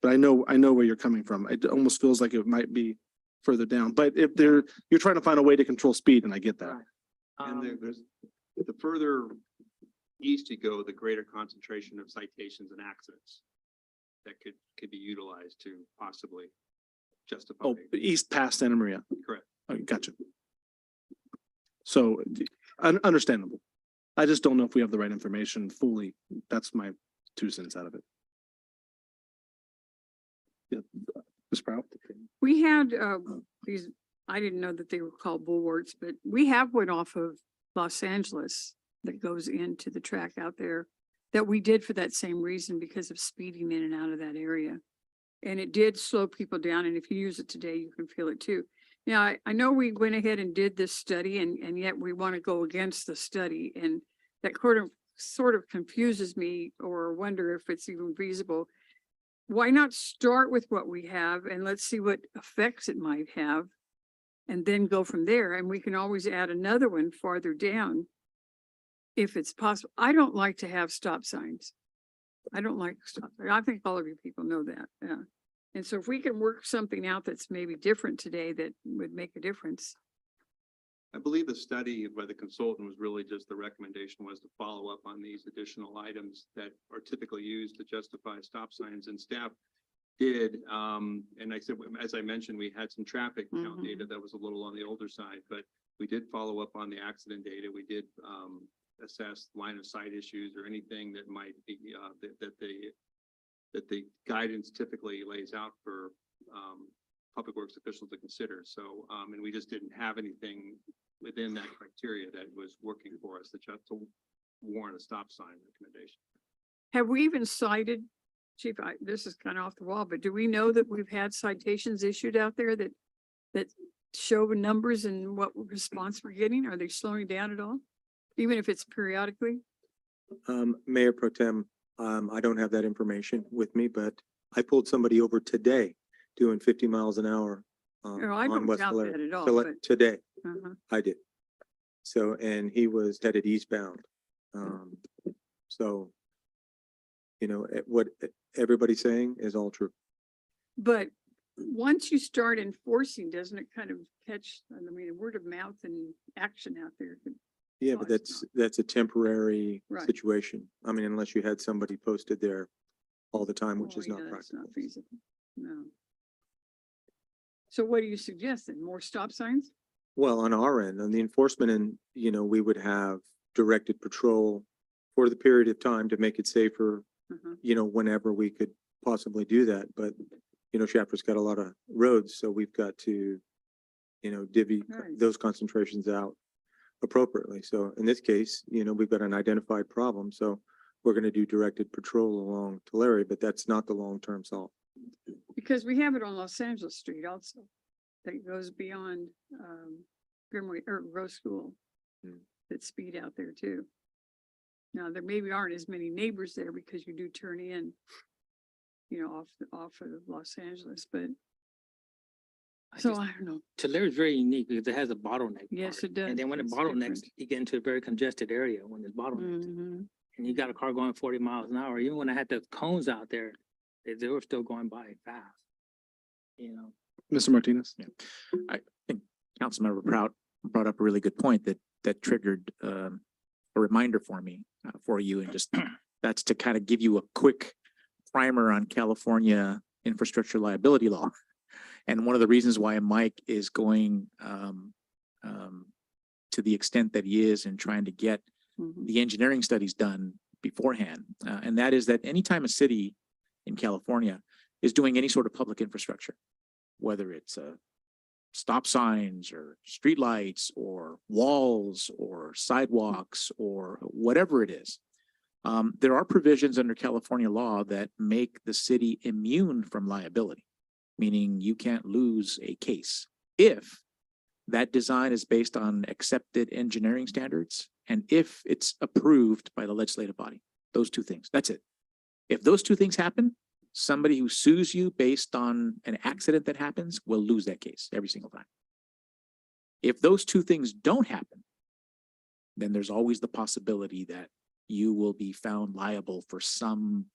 but I know where you're coming from. It almost feels like it might be further down, but if you're trying to find a way to control speed, and I get that. Right. And there's, the further east you go, the greater concentration of citations and accidents that could be utilized to possibly justify. Oh, east past Santa Maria. Correct. Gotcha. So understandable. I just don't know if we have the right information fully. That's my 2 cents out of it. Yeah, Ms. Proud? We had these, I didn't know that they were called bulwarks, but we have one off of Los Angeles that goes into the track out there that we did for that same reason, because of speeding in and out of that area. And it did slow people down. And if you use it today, you can feel it too. Now, I know we went ahead and did this study, and yet we want to go against the study, and that sort of confuses me, or wonder if it's even feasible. Why not start with what we have and let's see what effects it might have, and then go from there? And we can always add another one farther down if it's possible. I don't like to have stop signs. I don't like stop. I think all of you people know that. Yeah. And so if we can work something out that's maybe different today, that would make a difference. I believe the study by the consultant was really just, the recommendation was to follow up on these additional items that are typically used to justify stop signs, and staff did. And I said, as I mentioned, we had some traffic count Mhm. data that was a little on the older side, but we did follow up on the accident data. We did assess line of sight issues or anything that might be that the guidance typically lays out for public works officials to consider. So, and we just didn't have anything within that criteria that was working for us to warrant a stop sign recommendation. Have we even cited, Chief, this is kind of off the wall, but do we know that we've had citations issued out there that show the numbers and what response we're getting? Are they slowing down at all? Even if it's periodically? Mayor Pro Tem, I don't have that information with me, but I pulled somebody over today doing 50 miles an hour. No, I on don't West doubt Valero. that at all, So, but- today, Uh-huh. I did. So, and he was headed eastbound. So, what everybody's saying is all true. But once you start enforcing, doesn't it kind of catch, I mean, word of mouth and action out there? Yeah, Oh, but it's that's a temporary Right. situation. I mean, unless you had somebody posted there all the time, which Oh, is yeah, not that's practical. not feasible. No. So what do you suggest then? More stop signs? Well, on our end, on the enforcement end, we would have directed patrol for the period of time to make it safer, whenever we could possibly do that. But, Shafter's got a lot of roads, so we've got to, divvy Right. those concentrations out appropriately. So in this case, we've got an identified problem, so we're gonna do directed patrol along Tulare, but that's not the long-term solve. Because we have it on Los Angeles Street also. That goes beyond Grimway or Rose School. Hmm. That speed out there too. Now, there maybe aren't as many neighbors there because you do turn in. Off of Los Angeles, but so I don't know. Tulare is very unique because it has a bottleneck. Yes, part. it does. And then when it It's bottlenecks, different. you get into a very congested area when it's bottlenecked. Mhm. And you got a car going 40 miles an hour. Even when I had the cones out there, they were still going by fast. Mr. Martinez? I think Councilmember Prout brought up a really good point that triggered a reminder for me, for you, and just that's to kind of give you a quick primer on California infrastructure liability law. And one of the reasons why Mike is going to the extent that he is in trying to get Mhm. the engineering studies done beforehand. And that is that anytime a city in California is doing any sort of public infrastructure, whether it's stop signs or streetlights or walls or sidewalks or whatever it is, there are provisions under California law that make the city immune from liability, meaning you can't lose a case if that design is based on accepted engineering standards and if it's approved by the legislative body. Those two things, that's it. If those two things happen, somebody who sues you based on an accident that happens will lose that case every single time. If those two things don't happen, then there's always the possibility that you will be found liable for some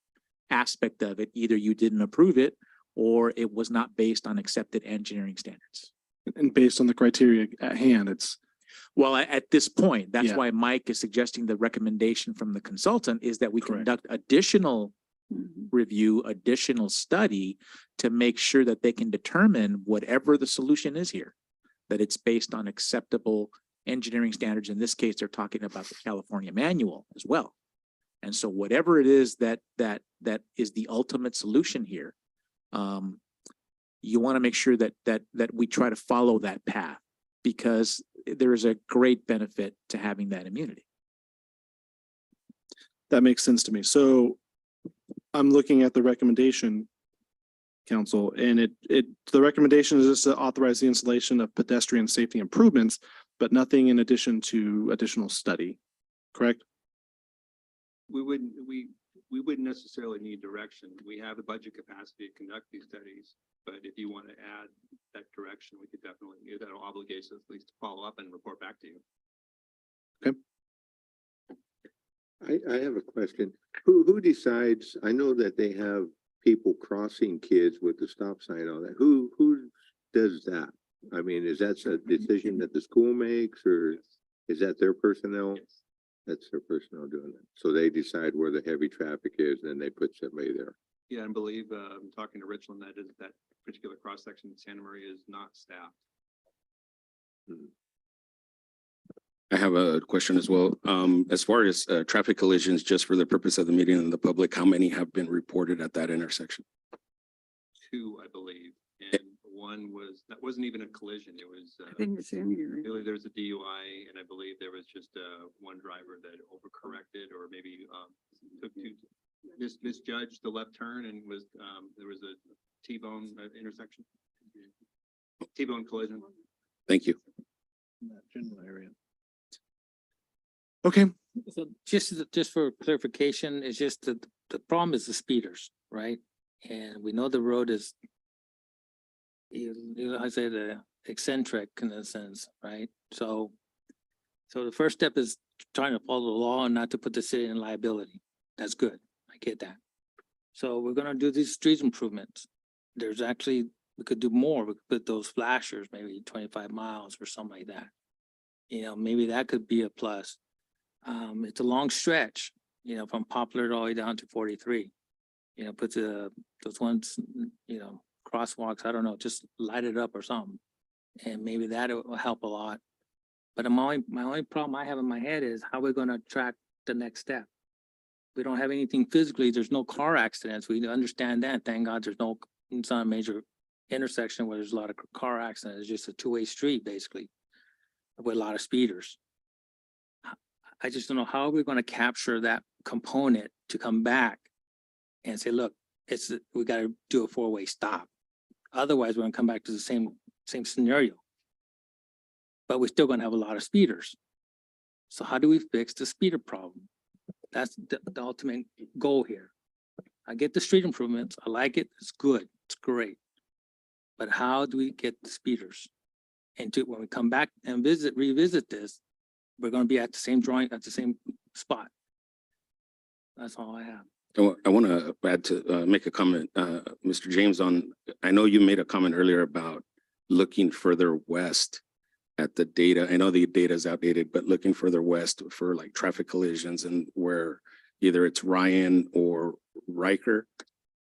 aspect of it. Either you didn't approve it or it was not based on accepted engineering standards. And based on the criteria at hand, it's, Well, at this point, that's Yeah. why Mike is suggesting the recommendation from the consultant is that we Correct. conduct additional Mhm. review, additional study to make sure that they can determine whatever the solution is here, that it's based on acceptable engineering standards. In this case, they're talking about the California manual as well. And so whatever it is that is the ultimate solution here, you want to make sure that we try to follow that path because there is a great benefit to having that immunity. that makes sense to me. So I'm looking at the recommendation, council, and the recommendation is just to authorize the installation of pedestrian safety improvements, but nothing in addition to additional study, correct? We wouldn't necessarily need direction. We have the budget capacity to conduct these studies. But if you want to add that direction, we could definitely, that'll obligate us at least to follow up and report back to you. I have a question. Who decides? I know that they have people crossing kids with the stop sign on that. Who does that? I mean, is that a decision that the school makes or is that their personnel? Yes. That's their personnel doing it. So they decide where the heavy traffic is and then they put somebody there. Yeah, and believe, I'm talking to Richland, that particular cross section in Santa Maria is not staffed. I have a question as well. As far as traffic collisions, just for the purpose of the meeting and the public, how many have been reported at that intersection? 2, I believe, and one that wasn't even a collision. It was, I think it's in here. really, there was a DUI, and I believe there was just one driver that overcorrected or maybe took misjudged the left turn and was there was a T-bone intersection. T-bone collision. Thank you. In that general area. Okay, So just for clarification, it's just the problem is the speeders, right? And we know the road is I say the eccentric in a sense, right? So the first step is trying to follow the law and not to put the city in liability. That's good. I get that. So we're gonna do these street improvements. There's actually, we could do more. We could put those flashers, maybe 25 miles or something like that. Maybe that could be a plus. It's a long stretch, from Poplar all the way down to 43. Put those ones, crosswalks, I don't know, just light it up or something. And maybe that will help a lot. But my only problem I have in my head is how we're gonna track the next step. We don't have anything physically, there's no car accidents, we understand that, thank God there's no, it's not a major intersection where there's a lot of car accidents, it's just a two-way street basically. With a lot of speeders. I just don't know how we're gonna capture that component to come back and say, look, we gotta do a four-way stop. Otherwise, we're gonna come back to the same scenario. But we're still gonna have a lot of speeders. So how do we fix the speeder problem? That's the ultimate goal here. I get the street improvements, I like it, it's good, it's great. But how do we get the speeders? And when we come back and revisit this, we're gonna be at the same spot. That's all I have. I want to add to, make a comment, Mr. James, I know you made a comment earlier about looking further west at the data. I know the data is outdated, but looking further west for like traffic collisions and where either it's Ryan or Riker,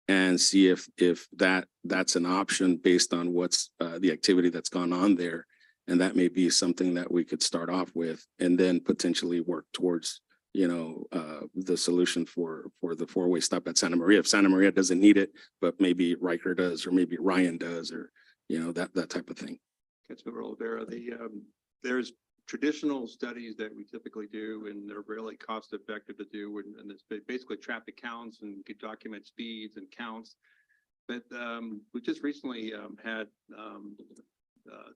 and see if that's an option based on what's the activity that's gone on there. And that may be something that we could start off with and then potentially work towards, the solution for the four-way stop at Santa Maria. If Santa Maria doesn't need it, but maybe Riker does, or maybe Ryan does, or, that type of thing. Councilmember Olvera, there's traditional studies that we typically do, and they're really cost effective to do, and it's basically traffic counts and you could document speeds and counts. But we just recently had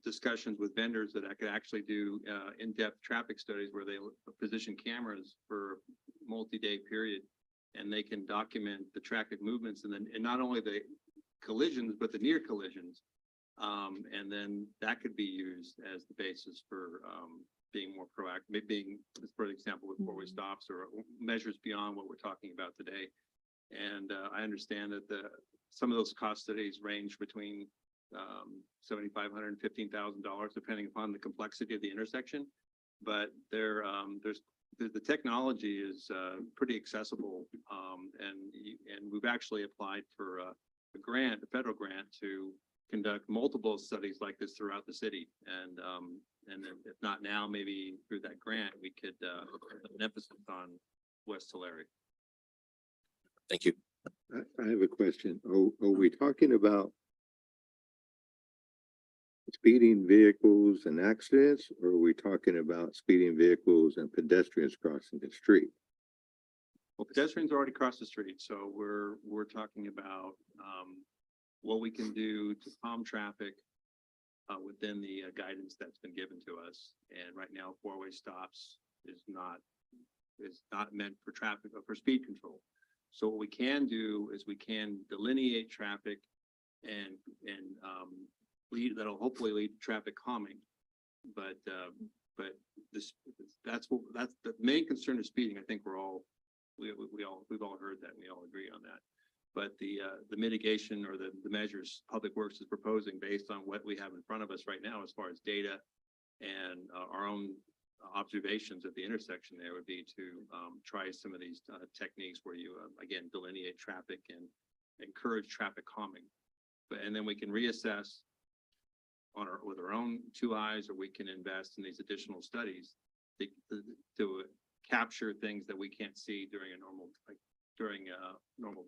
discussions with vendors that I could actually do in-depth traffic studies where they position cameras for a multi-day period, and they can document the traffic movements and not only the collisions, but the near collisions. And then that could be used as the basis for being more proactive, being, for example, with four-way stops or measures beyond what we're talking about today. And I understand that some of those cost studies range between $7,500 and $15,000, depending upon the complexity of the intersection. But the technology is pretty accessible, and we've actually applied for a federal grant to conduct multiple studies like this throughout the city. And then if not now, maybe through that grant, we could put an emphasis on West Tulare. Thank you. I have a question. Are we talking about speeding vehicles and accidents, or are we talking about speeding vehicles and pedestrians crossing the street? Well, pedestrians already crossed the street, so we're talking about what we can do to calm traffic within the guidance that's been given to us. And right now, four-way stops is not meant for traffic or for speed control. So what we can do is we can delineate traffic and that'll hopefully lead to traffic calming. But that's the main concern of speeding. I think we've all heard that, and we all agree on that. But the mitigation or the measures Public Works is proposing based on what we have in front of us right now, as far as data and our own observations at the intersection, there would be to try some of these techniques where you again delineate traffic and encourage traffic calming. And then we can reassess with our own two eyes, or we can invest in these additional studies to capture things that we can't see during a normal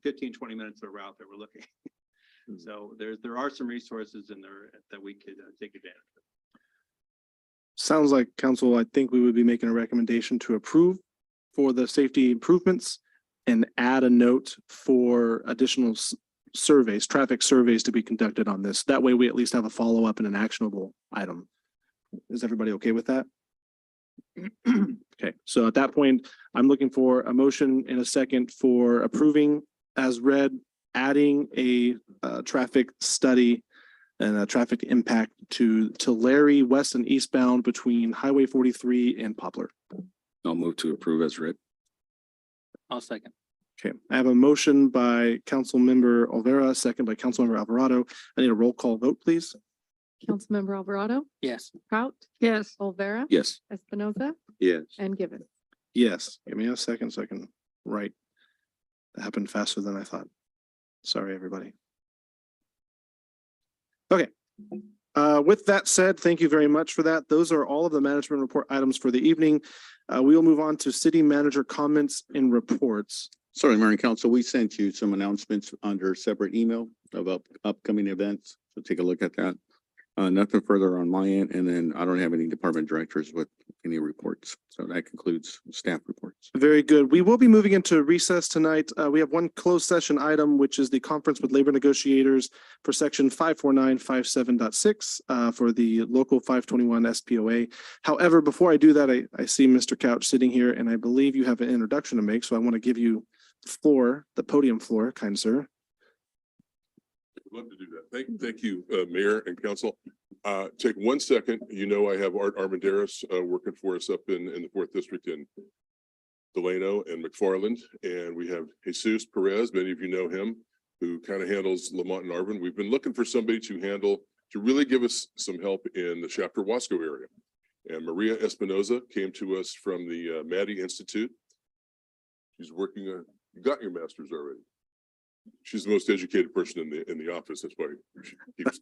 15-20 minutes of a route that we're looking. So there are some resources in there that we could take advantage of. Sounds like council, I think we would be making a recommendation to approve for the safety improvements and add a note for additional surveys, traffic surveys to be conducted on this. That way we at least have a follow-up and an actionable item. Is everybody okay with that? Okay, so at that point, I'm looking for a motion in a second for approving as read, adding a traffic study and a traffic impact to Larry west and eastbound between Highway 43 and Poplar. I'll move to approve as read. I'll second. Okay, I have a motion by Councilmember Olvera, second by Councilmember Alvarado. I need a roll call vote, please. Councilmember Alvarado, Yes. Prout, Yes. Olvera, Yes. Espinoza, Yes. and Gibbon. Yes, give me a second so I can write. That happened faster than I thought. Sorry, everybody. With that said, thank you very much for that. Those are all of the management report items for the evening. We will move on to city manager comments and reports. Sorry, Mayor and Council, we sent you some announcements under separate email of upcoming events, so take a look at that. Nothing further on my end, and then I don't have any department directors with any reports, so that concludes staff reports. Very good. We will be moving into recess tonight. We have one closed session item, which is the conference with labor negotiators for section 54957.6 for the local 521 SPOA. However, before I do that, I see Mr. Couch sitting here, and I believe you have an introduction to make, so I want to give you the floor, the podium floor, kind sir. Love to do that. Thank you, Mayor and Council. Take 1 second. You know, I have Art Armandaris working for us up in the fourth district in Delano and McFarland. And we have Jesus Perez, many of you know him, who kind of handles Lamont and Arvin. We've been looking for somebody to really give us some help in the Shafter Wasco area. And Maria Espinoza came to us from the Maddie Institute. She's working, you got your master's already. She's the most educated person in the office. That's why she keeps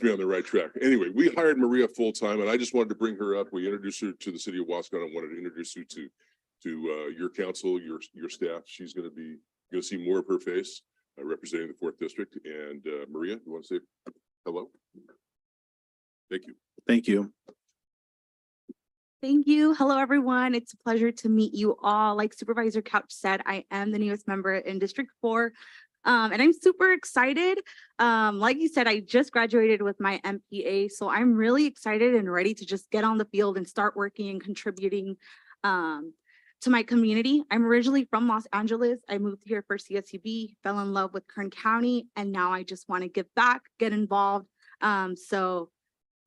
me on the right track. Anyway, we hired Maria full time, and I just wanted to bring her up. We introduced her to the city of Wasco. I wanted to introduce you to your council, your staff. She's going to see more of her face representing the fourth district. And Maria, you want to say hello? Thank you. Thank you. Thank you. Hello, everyone. It's a pleasure to meet you all. Like Supervisor Couch said, I am the newest member in District 4. And I'm super excited. Like you said, I just graduated with my MPA, so I'm really excited and ready to just get on the field and start working and contributing to my community. I'm originally from Los Angeles. I moved here for CSUB, fell in love with Kern County, and now I just want to give back, get involved. So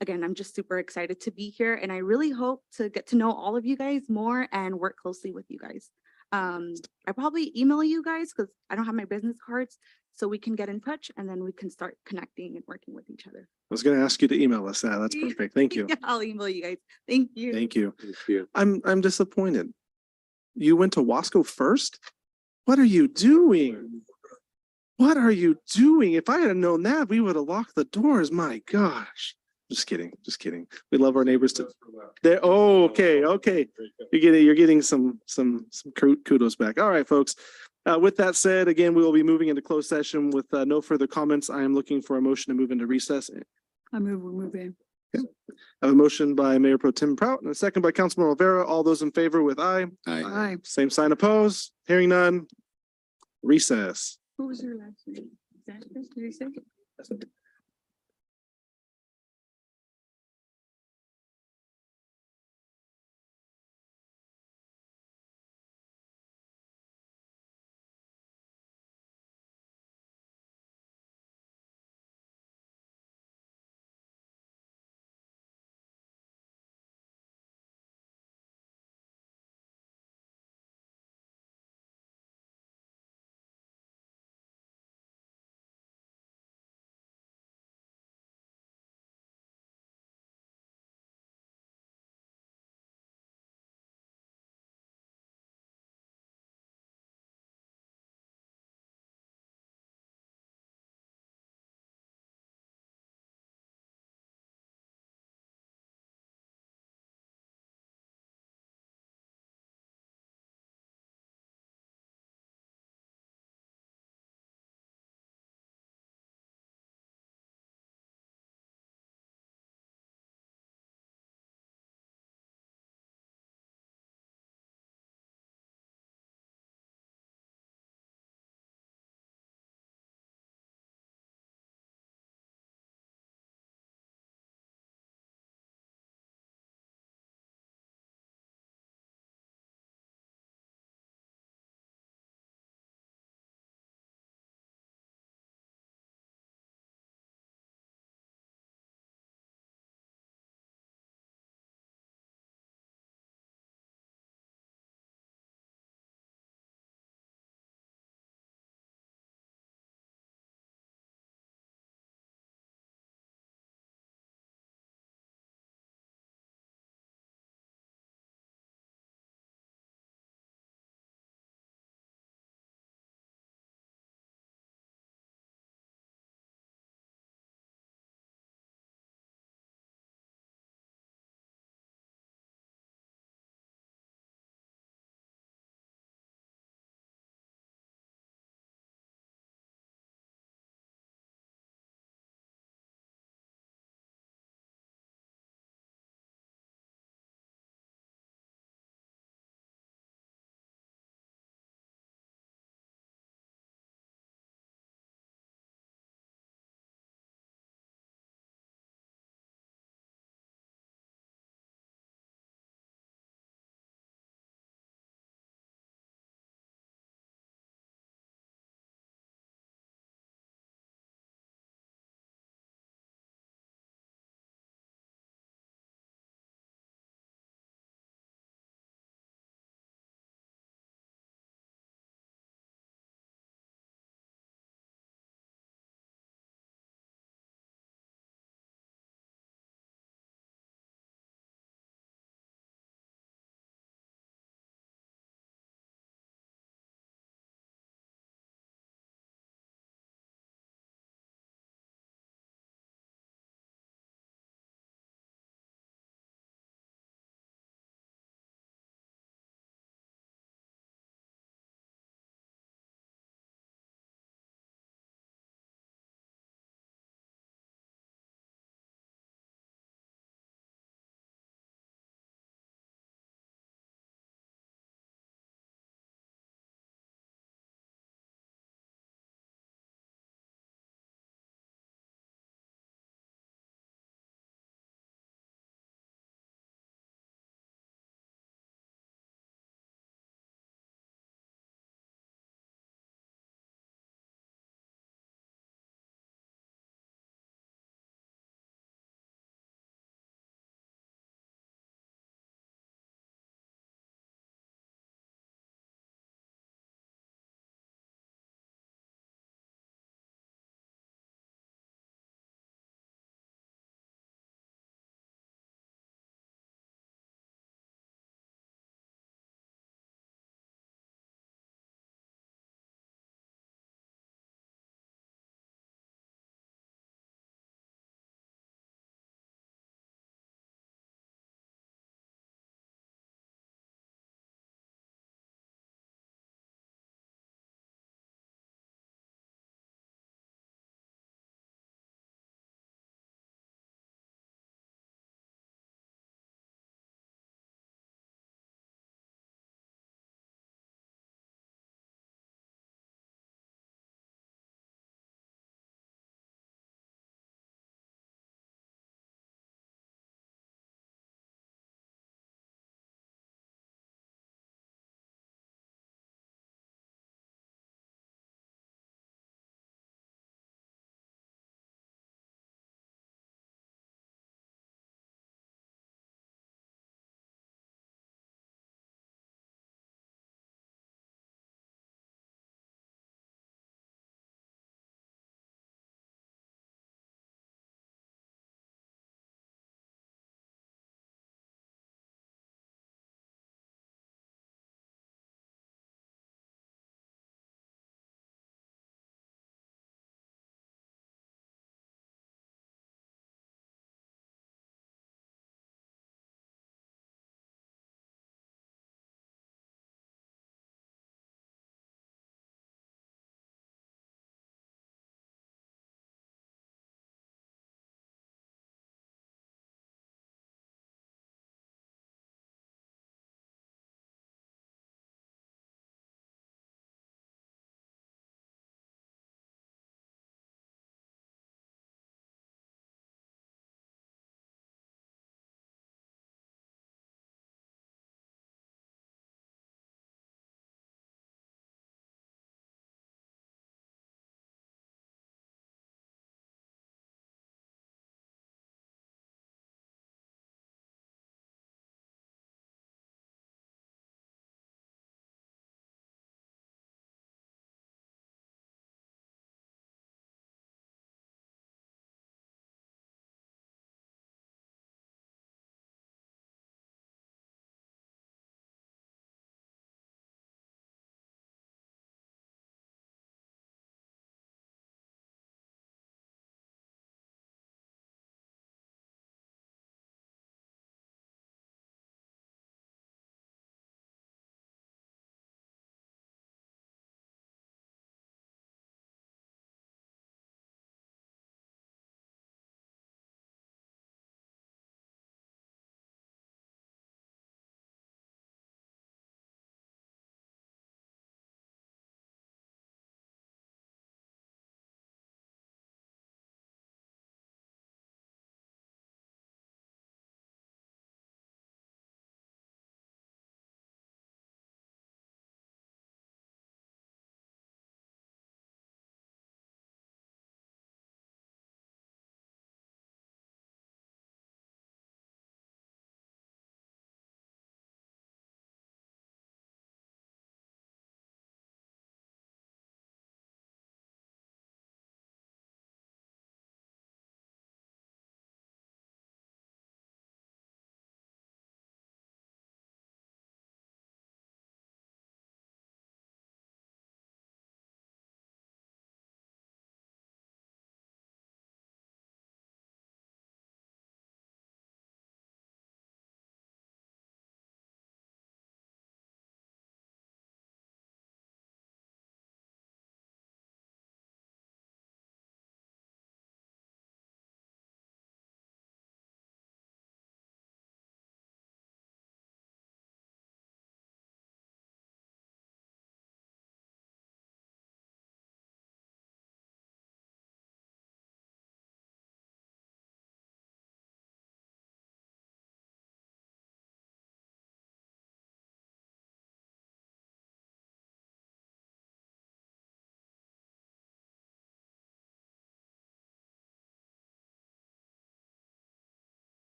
again, I'm just super excited to be here, and I really hope to get to know all of you guys more and work closely with you guys. I probably email you guys because I don't have my business cards, so we can get in touch and then we can start connecting and working with each other. I was going to ask you to email us that. That's perfect. Thank you. Yeah, I'll email you guys. Thank you. Thank you. Thank you. I'm disappointed. You went to Wasco first? What are you doing? What are you doing? If I had known that, we would have locked the doors. My gosh. Just kidding. Just kidding. We love our neighbors too. There. Oh, okay. Okay. You're getting some kudos back. All right, folks. With that said, again, we will be moving into closed session with no further comments. I am looking for a motion to move into recess. I move, we move in. I have a motion by Mayor Pro Tem Prout and a second by Councilman Rivera. All those in favor with aye. Aye. Same sign opposed. Hearing none. Recess. What was your last name? Is that Chris? Did you say?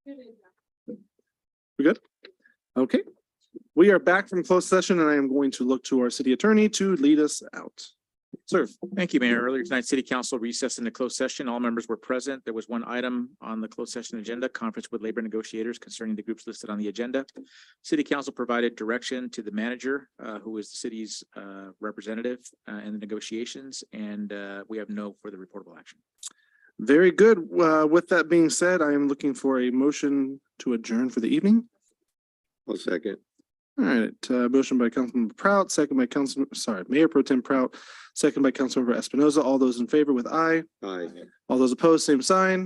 We good? Okay. We are back from closed session and I am going to look to our city attorney to lead us out. Sir. Thank you, Mayor. Earlier tonight, City Council recessed into closed session. All members were present. There was one item on the closed session agenda, conference with labor negotiators concerning the groups listed on the agenda. City Council provided direction to the manager, who is the city's representative in the negotiations, and we have no further reportable action. Very good. With that being said, I am looking for a motion to adjourn for the evening. I'll second. All right, motion by Councilmember Prout, second by Mayor Pro Tem Prout, second by Councilmember Espinoza. All those in favor with aye. Aye. All those opposed, same sign.